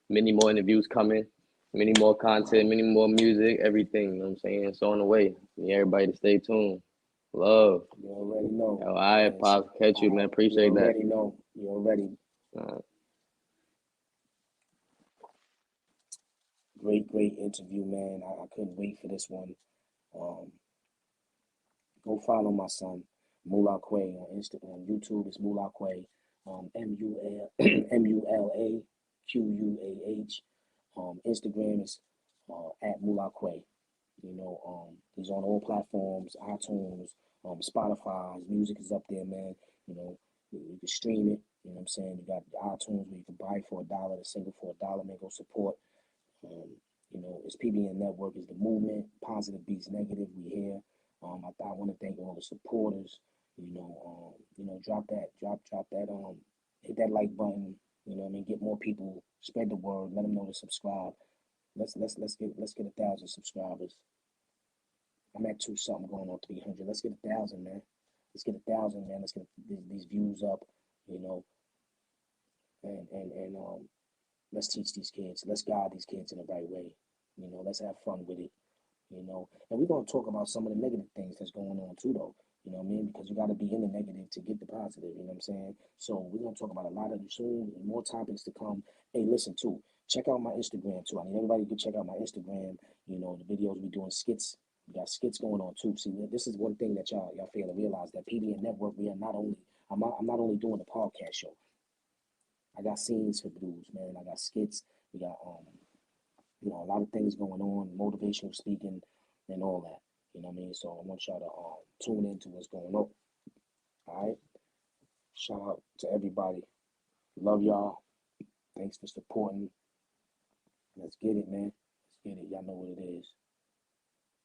Many more interviews coming, many more content, many more music, everything. You know what I'm saying? It's on the way. Need everybody to stay tuned. Love. You already know. All right, Pops. Catch you, man. Appreciate you that. already know. You already. Great interview, man. I couldn't wait for this one. Go follow my son, Mula Quah, on Instagram. YouTube is Mula Quah, MulaQuah. Instagram is at Mula Quah. You know, he's on all platforms, iTunes, Spotify. His music is up there, man. You know, you can stream it. You know what I'm saying? You got iTunes where you can buy for $1, the single for $1, man. Go support. You know, it's PBN Network is the movement. Positive beats negative. We here. I want to thank all the supporters. Drop that, hit that like button. You know what I mean? Get more people, spread the word, let them know to subscribe. Let's get 1,000 subscribers. I'm at 2 something going on 300. Let's get 1,000, man. Let's get 1,000, man. Let's get these views up, you know, and let's teach these kids. Let's guide these kids in the right way. You know, let's have fun with it. You know, and we're gonna talk about some of the negative things that's going on too, though. You know what I mean? Because you got to be in the negative to get the positive. You know what I'm saying? So we're gonna talk about a lot of soon, more topics to come. Hey, listen too. Check out my Instagram too. I need everybody to check out my Instagram. You know, the videos we doing skits. We got skits going on too. See, this is one thing that y'all fail to realize that PBN Network. We are not only. I'm not only doing the podcast show. I got scenes for dudes, man. I got skits. We got a lot of things going on, motivational speaking and all that. You know what I mean? So I want y'all to tune into what's going on. All right? Shout out to everybody. Love y'all. Thanks for supporting. Let's get it, man. Let's get it. Y'all know what it is.